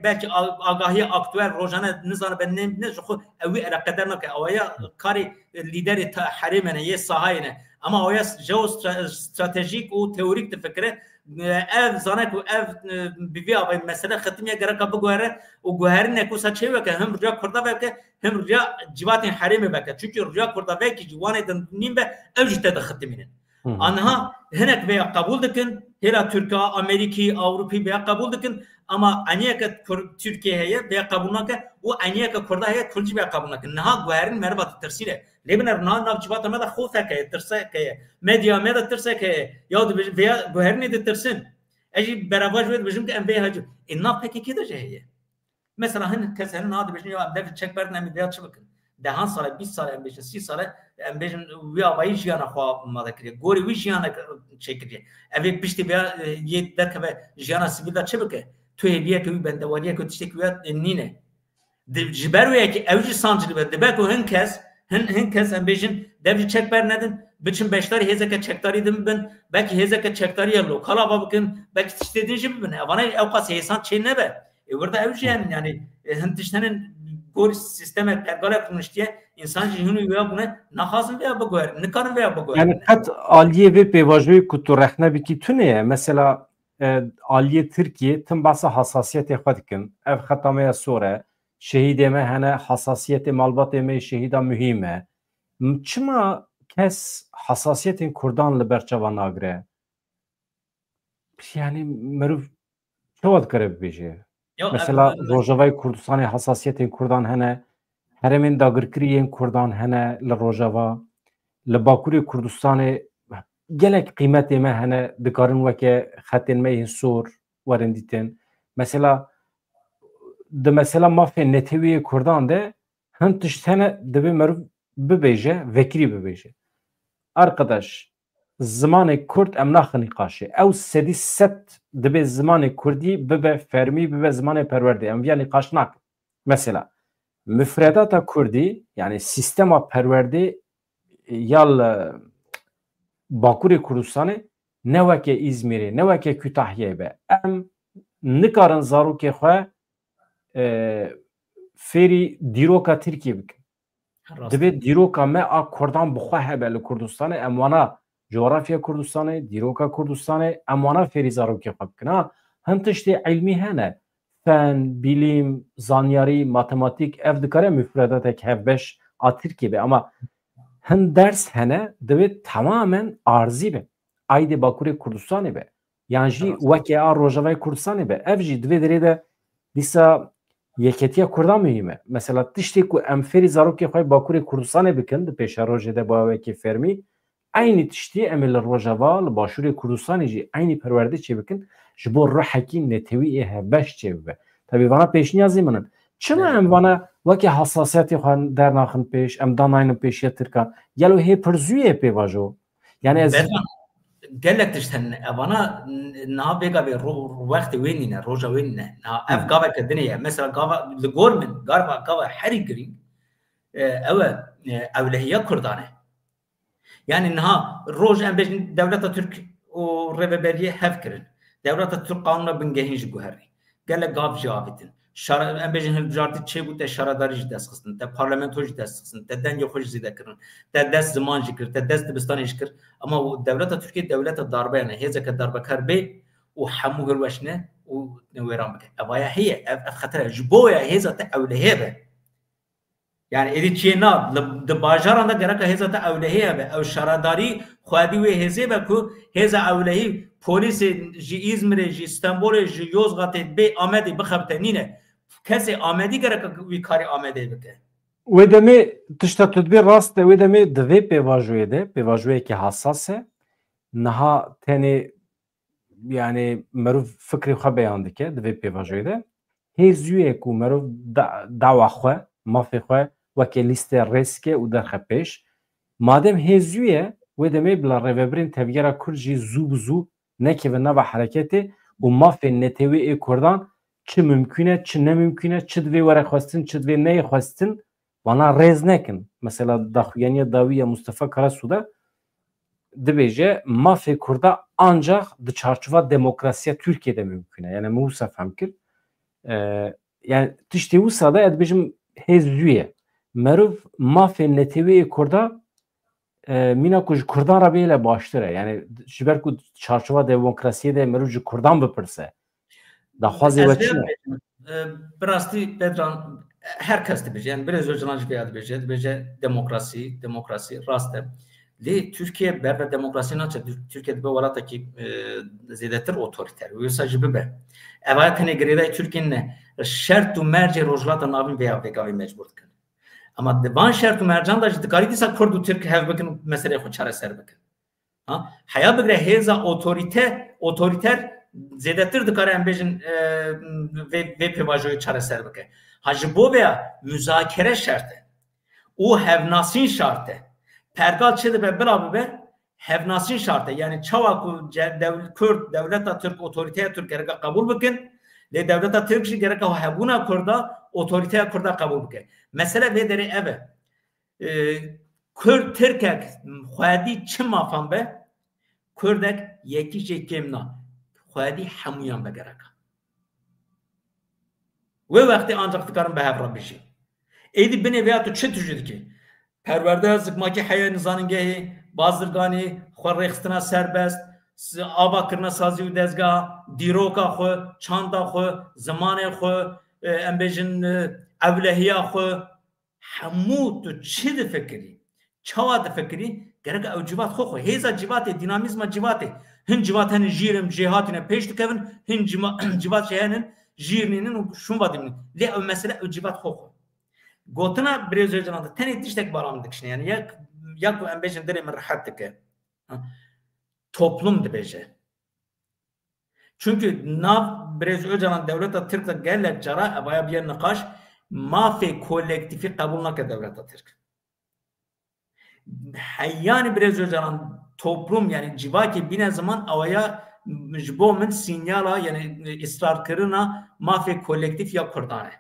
belki agahiye aktüel rojana nizanı ben ne şu evi ele kadar nak avaya kari lideri harimene ye sahayene ama oya jeostratejik o teorik de fikre ev zanek o ev bivi avay mesela xatmiye gerek bu gohere o goherin ne kusa çevke hem rüya kurda veke hem rüya civatin harime veke çünkü rüya kurda veke civanı dinin ve evjite de xatminin anha henek veya kabul dikin hela Türkiye Amerika Avrupa veya kabul dikin ama aniyaka Türkiye'ye veya kabulnake o aniyaka kurda heye Kürtçe veya kabulnake naha goherin merbat tersile lebiner naha civata me da xosa ke tersa ke medya me da tersa ke ya veya goherin de tersin eji beraber ve bizim ki embe hacı inna PKK da heye mesela hani kesenin adı bizim ya dev çek verdin em veya çıbıkın dehan sala 20 sala embe 30 sala embe veya vay jiyana xwa madakri gori vi jiyana çekiri evi pişti veya ye derkebe jiyana sivil çıbıkı tu hediye ki ben de valiye ki tiştek veya nine jiberuye ki evci sancılı ve debeko hinkes embejin devci çekber nedin biçim beşler hezeke çektarıydım ben belki hezeke çektariye lokal avabıkın belki tiştediğin gibi ben avana evkas heyesan çeyne be burada evci yani hintişlerin gol sisteme pergale kurmuş diye insan cihunu veya buna nakazın veya bu goyer nikarın veya bu goyer yani kat aliye ve pevajoyu kutu rehne biki tüneye mesela aliye Türkiye tüm basa hassasiyet yapadikin ev xatamaya sonra شهید ما هنه حساسیت مالبات ما شهیدا مهمه چما کس حساسیت کردان لبرچوا ناگره یعنی مروف چواد کرده بشه مثلا روجاوای کردستان حساسیت کردان هنه هرمین داگرکری کردان هنه لروجاوا لباکوری کردستان گلک قیمت ما هنه دکارن وکه خطین ما سور ورندیتن مثلا مثلا ما في نتوی کردان ده هم تشتنه دبی مروف ببیجه وکری ببیجه arkadaş زمان کرد ام ناخنی قاشه او سدی ست دبی زمان کردی ببه فرمی ببه زمان پرورده ام yani قاشناک mesela müfredata kurdی yani sistema perverdi yal Bakuri Kurdistan'ı ne veke İzmir'i ne veke Kütahya'yı be em nikaran zaruke xwe feri dîroka Tirkiye bikin. Dibe dîroka me a Kurdan bixwe hebe li Kurdistanê em wana coğrafya Kurdistanê, dîroka Kurdistanê em wana feri zaruke xwe bikin. Ha hin tiştê ilmî hene fen, bilim, zanyarî, matematik ev dikare müfredatek hevbeş a Tirkiye be ama hin ders hene dibe tamamen arzî be. Aydê Bakurê Kurdistanê be. Yani jî weke a Rojavayê Kurdistanê be. Ev jî divê derê de dîsa yeketiya Kurdan mühime. Mesela tiştê ku em ferî zarokê xwe Bakurê Kurdistanê bikin di pêşa rojê de ba wekî fermî aynı tiştî em li Rojava li Başûrê Kurdistanê jî aynı perwerde çê bikin ji bo rihekî netewî hevbeş çê bibe. Tabii vana pêşniyazî min in. Çima em vana wekî hesasiyetê xwe dernaxin pêş em danayînin pêşiya Tirkan gelo hê pir zûyê pê vajo. Yani ez gelek tişten evana na bega be wextê wê nîne roja wê nîne na ev gaveke dinê mesela gava li gor min gava herî girîng ew ewlehiya Kurdan e yani niha roj em bêjin Dewleta Türk û rêveberiye hev kirin Dewleta Türk qanûna bingehîn ji guherî gelek gav jî avêtin em bêjin hilbijartî çêbû te şaradarî jî dest xistin te parlamento jî dest xistin te dengê xwe jî zêde kirin te dest ziman jî kir te dest dibistanê jî kir ama Devleta Türkiye devleta darbe ne hêzeke darbekar bê û hemû hilweşne û wêran bike evaya heye ev xetere ji bo ya hêza te ewlehê be yani êdî çiyê na di bajaran da gereka hêza te ewlehê be ew şaradarî xwedî wê hêzê be ku hêza ewlehî polîsê ji İzmirê ji İstanbulê ji Yozgatê bê Amedê bixebite nîne kesê Amedî gereka wî karî Amedê bike wê demê tişta tedbîr rast de wê demê di vê pêvajoyê de pêvajoyekî hesas e niha tenê yani merov fikrê xwe beyan dike di vê pêvajoyê de hê zûyê ku merov dawa xwe mafê xwe weke lîstê rêske û derxe pêş madem hê zûye wê demê bila rêveberên tevgera Kurd jî zû bi zû nekeve nava hereketê û mafê netewî ê Kurdan çi mümkün e çi nemümkün e çi divê were xwestin çi divê neyê xwestin vana rêz nekin mesela daxuyaniya dawî ya Mustafa Karasu'da dibêje mafê Kurda ancak di çarçova demokrasiya Türkiye'de mümkün e yani me wisa fehm kir yani tiştê wisa da ez dibêjim hê zûye merov mafê netewî ê Kurda mîna ku ji Kurdan re bêle baştir e yani ji ber ku çarçova demokrasiyê de merov ji Kurdan bipirse daxwazê we çi ne bi rastî Bedran herkes dibêje yani biraz Öcalan jî vêya dibêje demokrasî rast e lê Türkiye berve demokrasî naçe Türkiye dibe welatekî zêdetir otoriter wêsa jî bibe evaya tenê girêdayê Tirkiyeyê ne şert û mercê rojhilata navîn vêya vêgavî mecbûr dikin ama di van şert û mercan da jî dikarî dîsa Kurd û Tirk hev bikin meseleyê xwe çareser bikin heya bigire hêza otoriter zêdetir dikare em bêjin vê pêvajoyê çareser bike ha ji bo veya müzakere şert e û hevnasîn şart e pergal çi dibe bila bibe hevnasîn şart e yani çawa ku Kurd Devleta Türk otoriteya Türk gereka qebûl bikin lê Devleta Türk jî gereka hebûna Kurda otoriteya Kurda qebûl bike mesele vê derê ev e Kurd Tirkek xwedî çi mafan be Kurdek yekî jê kêm na xwedî hemûyan vegereka wê wextê ancak dikarin bi hev re bijî êdî binê vêya tu çi tûjî dikî perwerde zikmakî heye nizanîngehê bazirganî xwe rêxistina serbest avakirina sazî û dezgeha dîroka xwe çanda xwe zimanê xwe em bêjin اولهیا خو همو تو چی دفکری چوا دفکری گرگ او جوات خو هیزا جوات دینامیزم جوات هن جوات هن جیرم جهاتنا پیش دکن هن جوات شهنن جیرنین و شون بادیم لی او مسئله او جوات خو گوتنا بريزو جنان تاني تشتك برام دكشني يعني ياك امبيشن دري من راحتك toplum dibêje. Çünkü nav Brez Öcalan devleta Türk da gelek cara evaya bir nikaş mafê kolektifi qebul nake devleta Türk. Heyyani Brez Öcalan toplum yani civaki bine zaman evaya ji bo min sinyala yani ısrar kırına mafê kolektif ya Kurdane.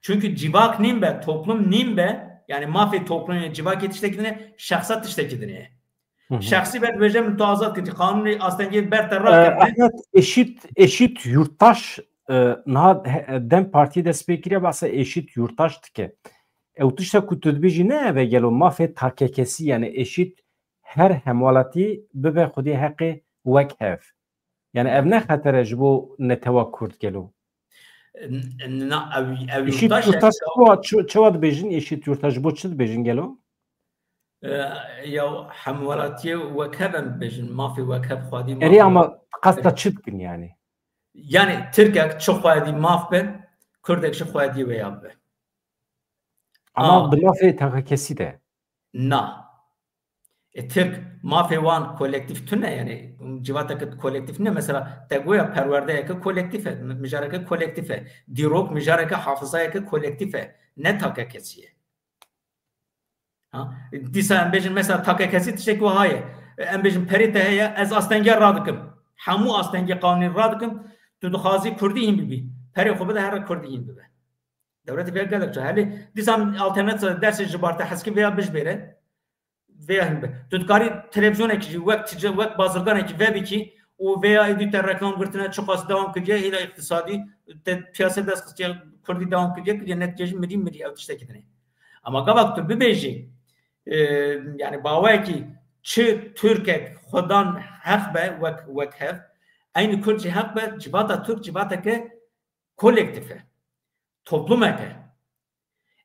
Çünkü civak nimbe toplum nimbe yani mafê toplum yani civak yetiştekidine şahsat tiştekidine. Şahsi ben vereceğim mütazat ki kanuni aslında bertaraf Ahmet eşit yurttaş Dem Parti despekire basa eşit yurttaştı ki tişta ku tudbiji ne ve gelo mafê takekesi yani eşit her hemvalati bibe xudi haqqi wek hev yani ev ne xatere ji bo neteva Kurd gelo eşit yurttaş çawa dibêjin eşit yurttaş bo çi dibêjin gelo یا حمولاتی وکبم بجن مافی وکب خودی اری ama qasta çıtkın yani Türkiye çok خودی ماف بن Kurdek çok خودی و یاب ama bu mafya takakesi de na Türk mafya wan kolektif tüne yani civatak kolektif ne mesela tegoya perverde ki kolektif mijareke kolektif dirok mijareke hafızaya kolektif ne takakesi دیسا امبیجن مثلا تاکه کسی تشک و هایه امبیجن پریته هیا از آستنگی را دکم همو آستنگی قانونی را دکم تو دخوازی کردی این بی پری خوبه ده هر کردی این بی دولت بیا گلک چه هلی دیسا alternat درس جبارت حسکی بیا بج بره veya hem tu dikari televizyon ekici vek bazırgan eki web iki o veya editör reklam gırtına çok az devam kıcıya ila iktisadi piyasa ders kıcıya kurdi devam kıcıya kıcıya neticeci miri avtıştakidine ama gabak tu bibeji yani bawa ki çı Türkiye Xudan hak be vek hev aynı Kürtçe hak be cibata Türk cibata ke kolektife toplum eke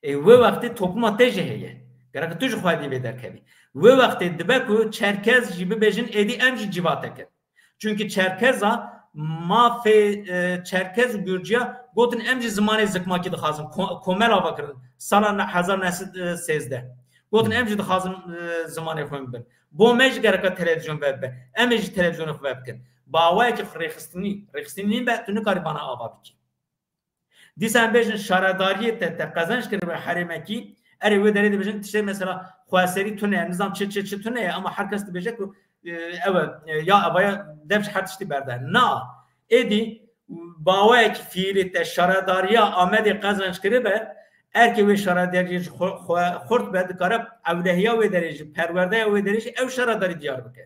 ve vakti toplum ateşe heye gerek tuj xwadi be derkebi ve vakti dibe ku Çerkez gibi bejin edi emji cibata ke çünkü Çerkeza mafe Çerkez Gürcüya gotin emji zamanı zikmaki dixazım komel avakırın sala 1913 گفتن امروز دخوازم زمانی خواهم بن با مج گرک تلویزیون وب امروز تلویزیون وب کن باوای که رخصتنی به تو نکاری بنا آوا بکی دیسان بیشن شارداریه ته قزنش کرد به حریم کی اری و دارید بیشن تشه مثلا خواسری تو نه نظام چه تو نه اما هر کس بیشه که اول یا ابایا دمش هر تشتی برده نه ادی باوای که فیلی ته شارداریه آمد قزنش کرد به erke ve şara derece xort be dikare evlehiya ve derece perverde ve derece ev şara dari Diyarbakır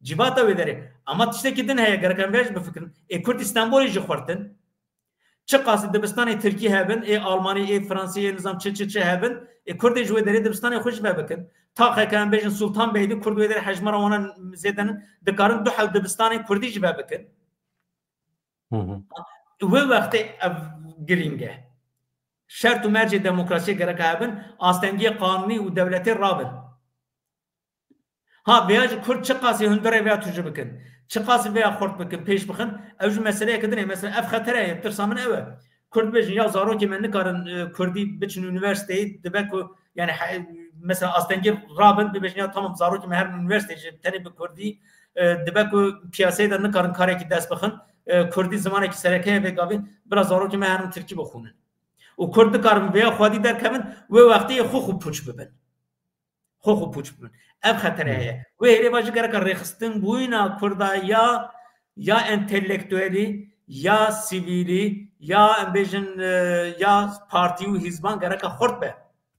civata ve derece ama tiştekidin heye gereken vej bu fikrin Kürt İstanbul'u ji xortin çı qası Dibistanê Türkiye hebin Almanya Fransa nizam çı hebin Kürt ji ve derece Dibistanê xoş be bikin ta xekan bejin Sultan Beyli Kürt ve derece hejmara ona zedenin dikarin du hal Dibistanê Kürdi ji be bikin ve vakti ev giringe şart و مرج دموکراسی gerek habin astengiye kanuni u devleti rabin ha veya Kürt çıkası hündere veya tücü bikin çıkası veya xort bikin peş bikin evcu meseleye kadar mesela ev xatere yettirsamın eve Kürt bejin ya zaro ki men nikarin Kürdi biçin üniversiteyi dibek yani mesela astengiye rabin bir bejin ya tamam zaro ki her üniversiteyi tane bir Kürdi dibek piyasayı da nikarin kareki ders bikin Kürdi zamaneki serekeye ve gavin biraz zaro ki her Türkçe bixunin و کرد کارم ویا خودی در کمن و وقتی خو پوچ ببن خو پوچ ببن اف خطره و هری باجی کرد که رخصتن بوینا کردا یا انتلیکتوالی یا سیویلی یا امبیجن یا parti و hizban gerek xort be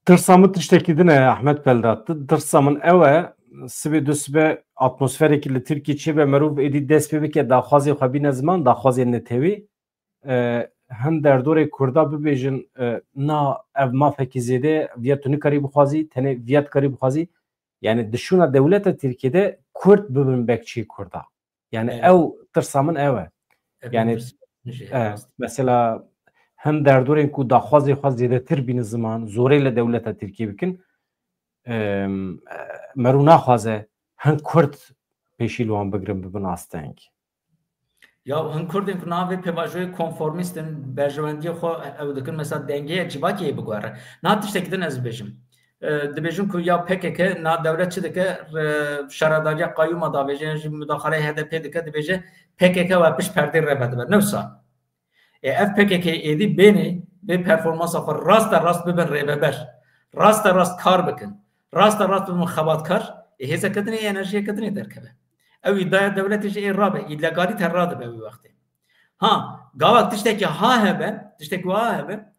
tırsamı tiştekidine Ahmet Beldattı tırsamın eve sibe düsbe atmosferekili Türkiye ve meruf edi desbebek da xazi xabine zaman da xazi netevi هم در دوره کردا ببیجن نا اف مافکی زیده ویاتونی کاری بخوازی تنه ویات کاری بخوازی یعنی دشونا دولت ترکیه ده کرد ببین بکچی کردا یعنی او ترسامن اوه یعنی مثلا هم دردورên ku daxwazê xwe zêdetir bînin ziman zorê li dewleta Tirkiye bikin merû naxwaze hin Kurd pêşî li wan bigirin bibin asteng. Ya hin Kurdên ku navê pêvajoyê konformîstin berjewendiyê xwe ew dikin mesela dengeya civakiyê bigware. Na tiştekî din ez bêjim. Dibêjin ku ya PKK na dewlet çi dike şaradariya qayyûma davêje jî müdaxaleyê HDP dike dibêje PKK ve piş perdê reve dibe. Newsa ev PKK êdî bênê bê performansa xwe rast bibin rêveber. Rast kar bikin. Rast bibin xebatkar. Hêzekirtinê enerjiyekirtinê derkeve. Ew îddia devletê jî ê rabe. İllegalîte radibe wî wextê. Ha gavak tiştekî ha hebe, tiştekî ha hebe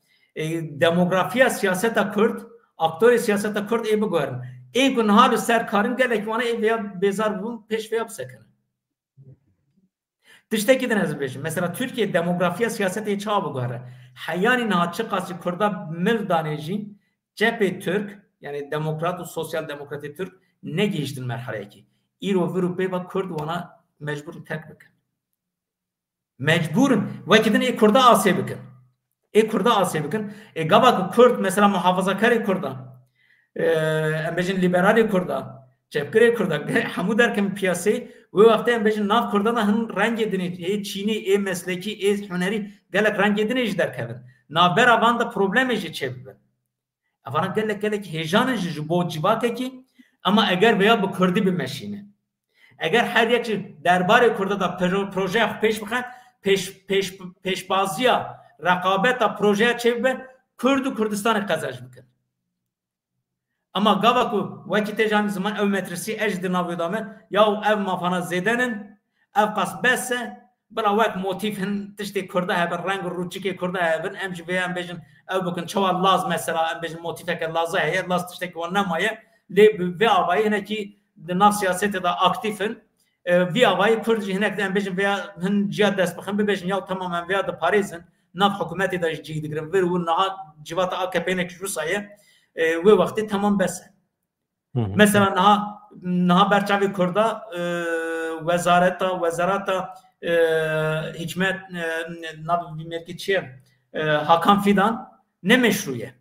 demografiya siyaseta Kurd, aktörê siyaseta Kurd ê bigwerin. Ê ku niha li ser karin gelek wane ê vêya bêzar bibin pêş vêya bisekinin. Tiştekî din ez bêjim. Mesela Türkiye demografiya siyasetê çawa bigwere. Heyanî niha çi qasî Kurda mil danê jî Cephê Türk yani Demokrat û Sosyal Demokratê Türk negihîştin merheleyekî. İro vir û pêva Kurd wana mecbûr tek bikin. Mecbûrin wekî din ê Kurda asê bikin. Ê Kurda asê bikin. Gava Kurd mesela muhafazakarê Kurda em bêjin liberalê Kurda çepkirê Kurda hemû derkin piyasê wê wextê em bêjin nav Kurda da hin rengê dinê ê çînî ê meslekî ê hunerî gelek rengê dinê jî derkevin. Navbera van da problemê jî çêbibin. Evana gelek hêjanê jî ji bo civakekî ama eger vêya bi Kurdî bimeşîne. Eger her yekî derbarê Kurda da projeya xwe pêş bixe pêşbaziya rekabeta projeya çêbibe Kurd û Kurdistanê qezaj bikin. Ama gava ku wekî tê janî ziman ew metrisî ez di nav wê me ya ev mafana zêdenin ev qas besse bila wek motif hin tiştê Kurda hebe reng rûçikê Kurda hebin em jî vêya em bêjin ew bikin çawa laz mesela em bêjin motifeke lazı heye laz tiştekî wan nemaye lê vê avayî hinekî di nav siyasetê da aktifin vê avayî Kurd jî hinek de em bêjin vêya hin ciya dest bixin bibêjin ya tamam em vêya diparêzin nav hikûmetê da jî cih digirin vir û niha civata AKP'nek Rûsyayê wê wextê tamam bes e. Mesela niha berçavê Kurda wezareta hikmet navê merkê çi ye Hakan Fidan ne meşru ye.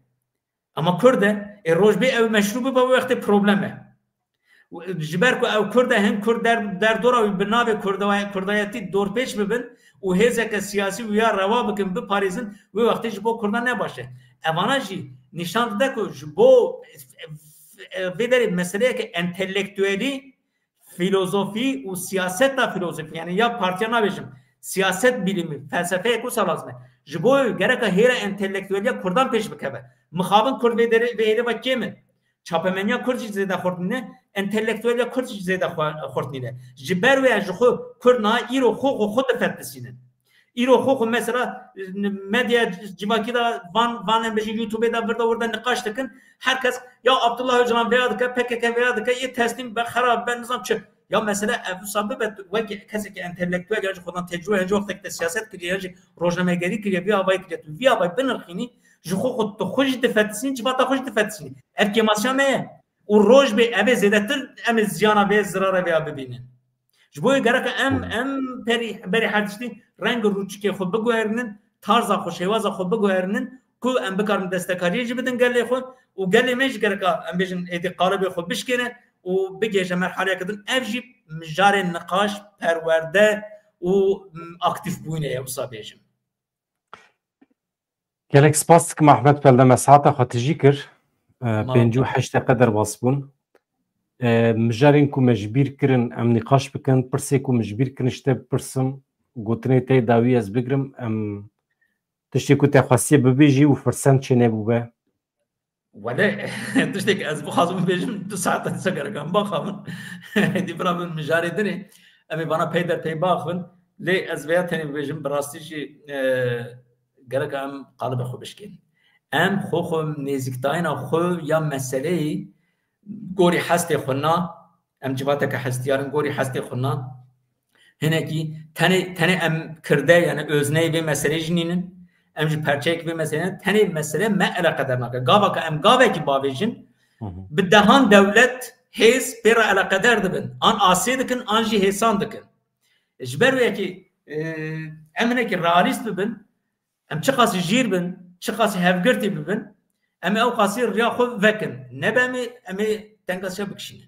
Ama Kurd e rojbê ew meşru bibe wê wextê problem e. Ji ber ku ew Kurd e hin Kurd derdora wî bi navê Kurdayetî dorpêç bibin û hêzeke siyasî wîya reva bikin biparêzin wê wextê ji bo Kurdan ne baş e. Evana jî nîşan dide ku ji bo vê derê meseleyeke entelektüelî filozofî û siyaseta filozofî yani ya partiya nabêjim siyaset bilimi felsefeyek wisa lazim e. Ji bo gereka hêra entelektüeliya Kurdan pêş bikeve. Mixabin Kurd vê hêrê ve kêm çapemeniya Kurd jî zêde xortîne entelektüeliya Kurd jî zêde xortîne. Ji ber wê ji xwe Kurd niha îro xwe difetlisînin. İro xwe mesela medya civakî da van em bêjin YouTube'ê da virda orada niqaş dikin herkes ya Abdullah Öcalan vêya dike PKK vêya dike yê teslim be xerab ben nizam çi ya mesela ev sabbe bet wek kesekî entelektüel ya ji xwedan tecrübe hênc wextek de siyaset kiriye jî rojnamegerî kiriye vî avayî kiriye tu vî avayî binirxînî ji xwe jî difetisînî civata xwe jî difetisînî ev kêmasiya me ye û roj bê ev ê zêdetir em ê ziyana vê zirara vêya bibînin. Ji bo gereka em berî her tiştî reng rûçikê xwe biguherînin tarza xwe şêwaza xwe biguherînin ku em bikarin destekariyê jî bidin gelê xwe û gelê me jî gereka em bêjin êdî qalibê xwe bişkêne û bigêje merheleyeke din ev jî mijarên niqaş perwerde û aktif bûnê ye wisa bêjim. Gelek spas dikim Ehmed Pelde mesahata xwe tijî kir 58 qeder bas bûn. Mijarên ku mecbîr kirin em nîqaş bikin pirsê ku mecbîr kirin ji te bipirsim gotinê te dawî ez bigirim em tiştê ku te xwestiye bibêjî û firsend çê nebûbe. Wele tiştekî ez bixwazim bêjim 2 saet dise gerek em baxabin hêdî bira min mijarê dinê em ê bana pey derpey baxin lê ez vêya tenê bibêjim bi rastî jî gerek em qalibê xwe bişkînin. Em xwe nêzîkdayîna xwe ya meseleyê gorî hestê xwe na em civateke hestiyarin gorî hestê xwe na hinekî tenê em kirde yani özneyê vê meseleyê jî nînin em ji perçeyek vê meseleyê tenê mesele me eleqeder nake gavaka em gavekî bavêjin bi dehan dewlet hêz pêra eleqeder dibin an asê dikin an jî hêsan dikin ji ber wê yekî em hinekî realîst bibin ام چه قاسی جیر بن چه قاسی هفگرتی ببن ام او قاسی ریا خو وکن نبمی ام تنگاسیا بکشین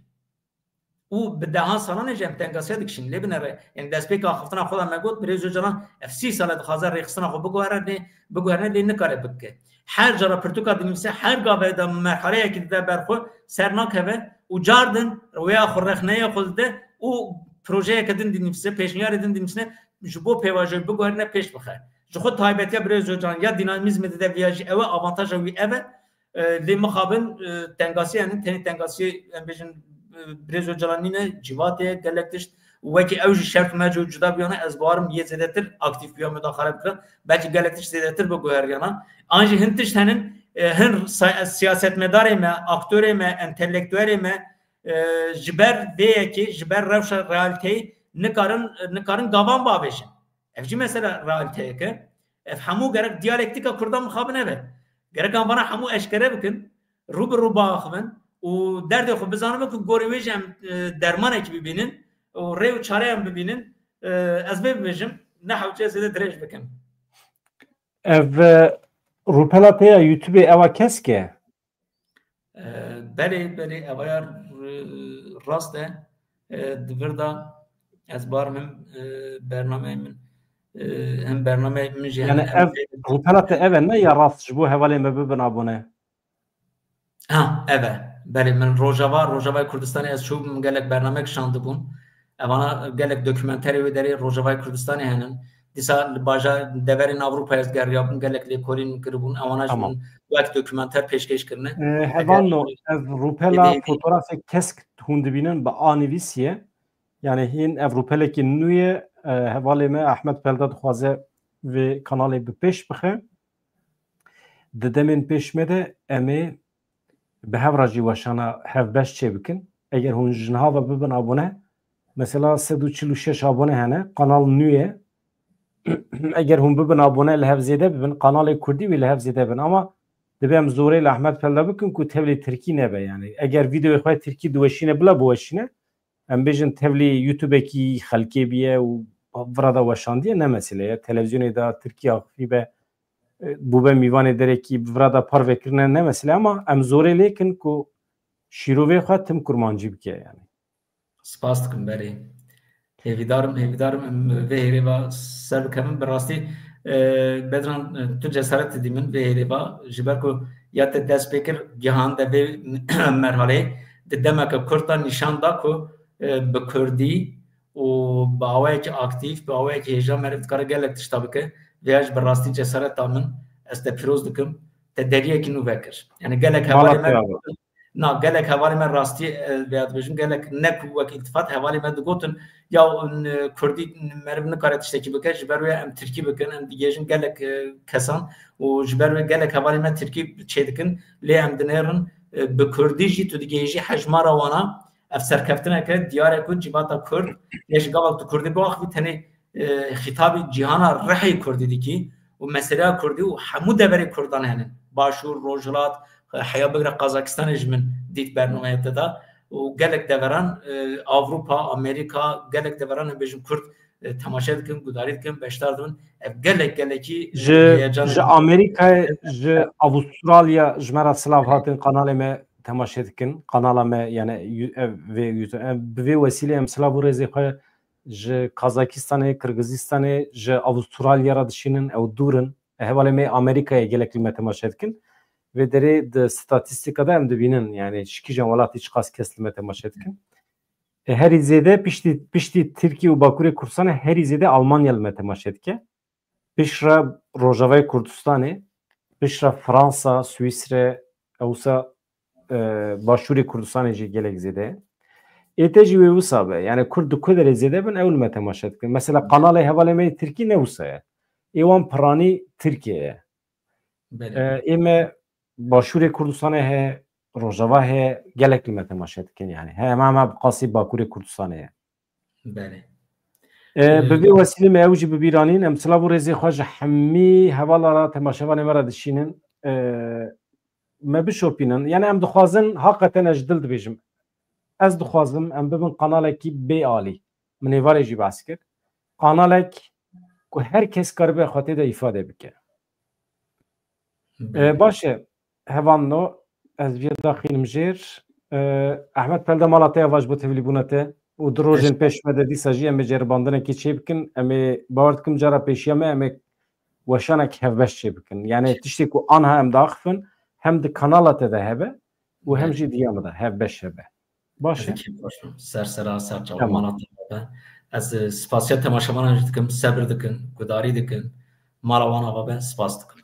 او بدها سالانه جم تنگاسیا دکشین لبنره یعنی دست پیک آخفتنا خودم مگود بریزو جنا افسی سال دخازر ریخستنا خو بگوهرنه لی نکاره بکه هر جرا پرتوکا دنیمسه هر گاوه دا مرحله که ده برخو سرناک هبه و جاردن رویا خورخنه خلده او پروژه که دنیمسه پیشنیار دنیمسه جبو پیواجه بگوهرنه پیش بخیر خود تایبەتە برێزۆ جان یا دینامیزم دەدە ڤیاژی ئەوە ئاڤانتاژە وی ئەوە لێ مخابن تەنگاسییان تەنی تەنگاسی ئەم بێژن برێزۆ جانینە جیواتەیە گەلێک تشت وەکی ئەوژی شەرت مەرج و جودا بیانە ئەس باوارم یە زێدەتر ئاکتیڤ بیان مداخەلە بکرن بەلکی گەلێک تشت زێدەتر بگوهریانە ئانجی هەن تشت هەنن هەن سیاسەتمەدارê me aktörê me entelektüelê me ji ber vêyekê ji ber rewşa realîteyê nikarin gavan bavêjin ev jî mesela realîteyeke ev hemû gerek diyalektika Kurdan mixabin hebe gerek an bana hemû eşkere bikin rû bi rû biaxivin û derdê xwe bizanin ku gorê wê jî em dermanekî bibînin û rê û çareyan bibînin ez vê bibêjim ne hewçe zêde dirêj bikin. Ev rûpela te ya YouTube'ê ewa kesk e? Belê evaya rast e divir da ez barim hem bernameyê min hem bernameyê min jî yani ev rûpela te ev e ne ya rast ji bo hevalê me bibin abone? Ha ev e belê min Rojavayê Kurdistanê ez çûbûm gelek bernamek şandibûn evana gelek dokümenterê wê derê Rojavayê Kurdistanê henin dîsa li bajar deverên Avrupayê ez geriyabûn gelek lêkolîn kiribûn ewana jî min wek dokümanter pêşkêş kirine. Hevano ev rûpela fotoğrafê kesk hûn dibînin bi anivîsiye yani hîn ev rûpelekî nû ye hevalê me Ahmed Pelda dixwaze vê kanalê bi pêş bixe di demên pêş me de em ê bi hevra jî weşana hevbeş çê bikin eger hûn ji niha ve bibin abone mesela 146 abone hene kanal nû ye eger hûn bibin abone li hev zêde bibin kanalê Kurdî wê li hev zêde bin ama dibe em zorê li Ahmed Pelda bikin ku tevlî Tirkî nebe yani eger vîdeoyê xwe Tirkî diweşîne bila biweşîne em bêjin tevlî YouTube'ekî xelkê biye û vira da weşandiye ne mesele ye televizyonê da Tirkiye axivî be bûbe mîvanê derekî vira da par vekirine ne mesele ama em zorê lêkin ku şîrovê xwe tim kurmancî bike yani. Spas dikim berê hêvîdarim em vê hêrêva ser bikemin bi rastî Bedran tu cesaret didî min vê hêrêva ji ber ku ya te dest pêkir gihan de vê merhaleyê di demeke Kurdan nîşan da ku bi Kurdî û bi awayekî aktif bi awayekî hêja meriv dikare gelek tişta bike vêya ji bi rastî cesaret min ez te pîroz dikim te deriyekî nû vekir yani gelek hevalê me na gelek hevalê me rastî vêya dibêjim gelek ne ku wek îltifat hevalê me digotin ya Kurdî meriv nikare tiştekî bike ji ber wê em Tirkî bikin em digêjin gelek kesan û ji ber wê gelek hevalê me Tirkî çê dikin lê em dinêrin bi Kurdî jî tu digêjî hejmara wana ev serkeftineke diyarê ku civata Kurd lê ji gavek tu Kurdî biaxivî tenê xîtabî cîhana rihê Kurdî dikî û meseleya Kurdî û hemû deverê Kurdan henin Başûr Rojhilat heya bigre Qazakistanê ji min dît bernameyê te da û gelek deveran Avrupa Amerîka gelek deveran em bêjin Kurd temaşe dikin gudarî dikin beşdar dibin ev gelekî ji Amerîkayê ji Avustralya ji me re silav hatin kanalê me temaşe dikin kanala me yani vê bi vê wesilê em silav û rêzê xwe ji Kazakistanê Kırgızistanê ji Avustralya re dişînin ew dûrin hevalê me Amerîkayê gelek li me temaşe dikin vê derê di statîstika de em dibînin yani şikîjan welatî çi qas kes li me temaşe dikin herî zêde piştî Tirkiye û Bakurê Kurdistanê herî zêde Almanya li me temaşe dike pişre Rojavayê Kurdistanê pişre Fransa Swîsre ewsa Başûrê Kurdistanê jî gelek zêde ête jî wê wisa be yani Kurd di ku derê zêde bin ew li me temaşe dikin mesela kanalê hevalê me Tirkî ne wisa ye êwan piranî Tirkiye ye ême Başûrê Kurdistanê heye Rojava heye gelek li me temaşe dikin yani hema bi qasî Bakurê Kurdistanê ye bi vê wesilê me ew jî bibîranîn em silav û rêzê xwe ji hemî hevala ra temaşevanê me re dişînin me bişopînin yani em dixwazin haqeten ez ji dil dibêjim ez dixwazim em bibin kanalekî bê alî min êvarê jî behs kir kanalek ku her kes karibe xwe tê de îfade bike باشه هوانو از وی داخل مجیر احمد پلده مالاته واج بو تبلی بونته و دروجن پیش مده دی ساجی ام جر باندن کی چی بکن ام بارد کم جرا پیشیامه ام وشانك هفبش چی بکن یعنی تشتی کو آنها هم داخفن هم د کانالات ده هبه و هم جی دیام ده هفبش هبه باشه سر چاو مالاته از سپاسیا تماشامان دکم صبر دکن گداری دکن مالاوانا به سپاس دکن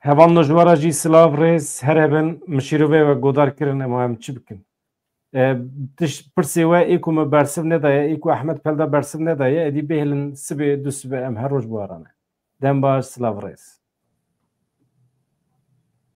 هوان نجوارا جی سلاف ریز هر هبن مشیروه و گودار کرن اما هم چی بکن تش پرسی و ایکو مبرسف ندایه ایکو احمد پلده برسف ندایه ادی بهلن سبه دو سبه ام هر روز بوارانه دم باش سلاف ریز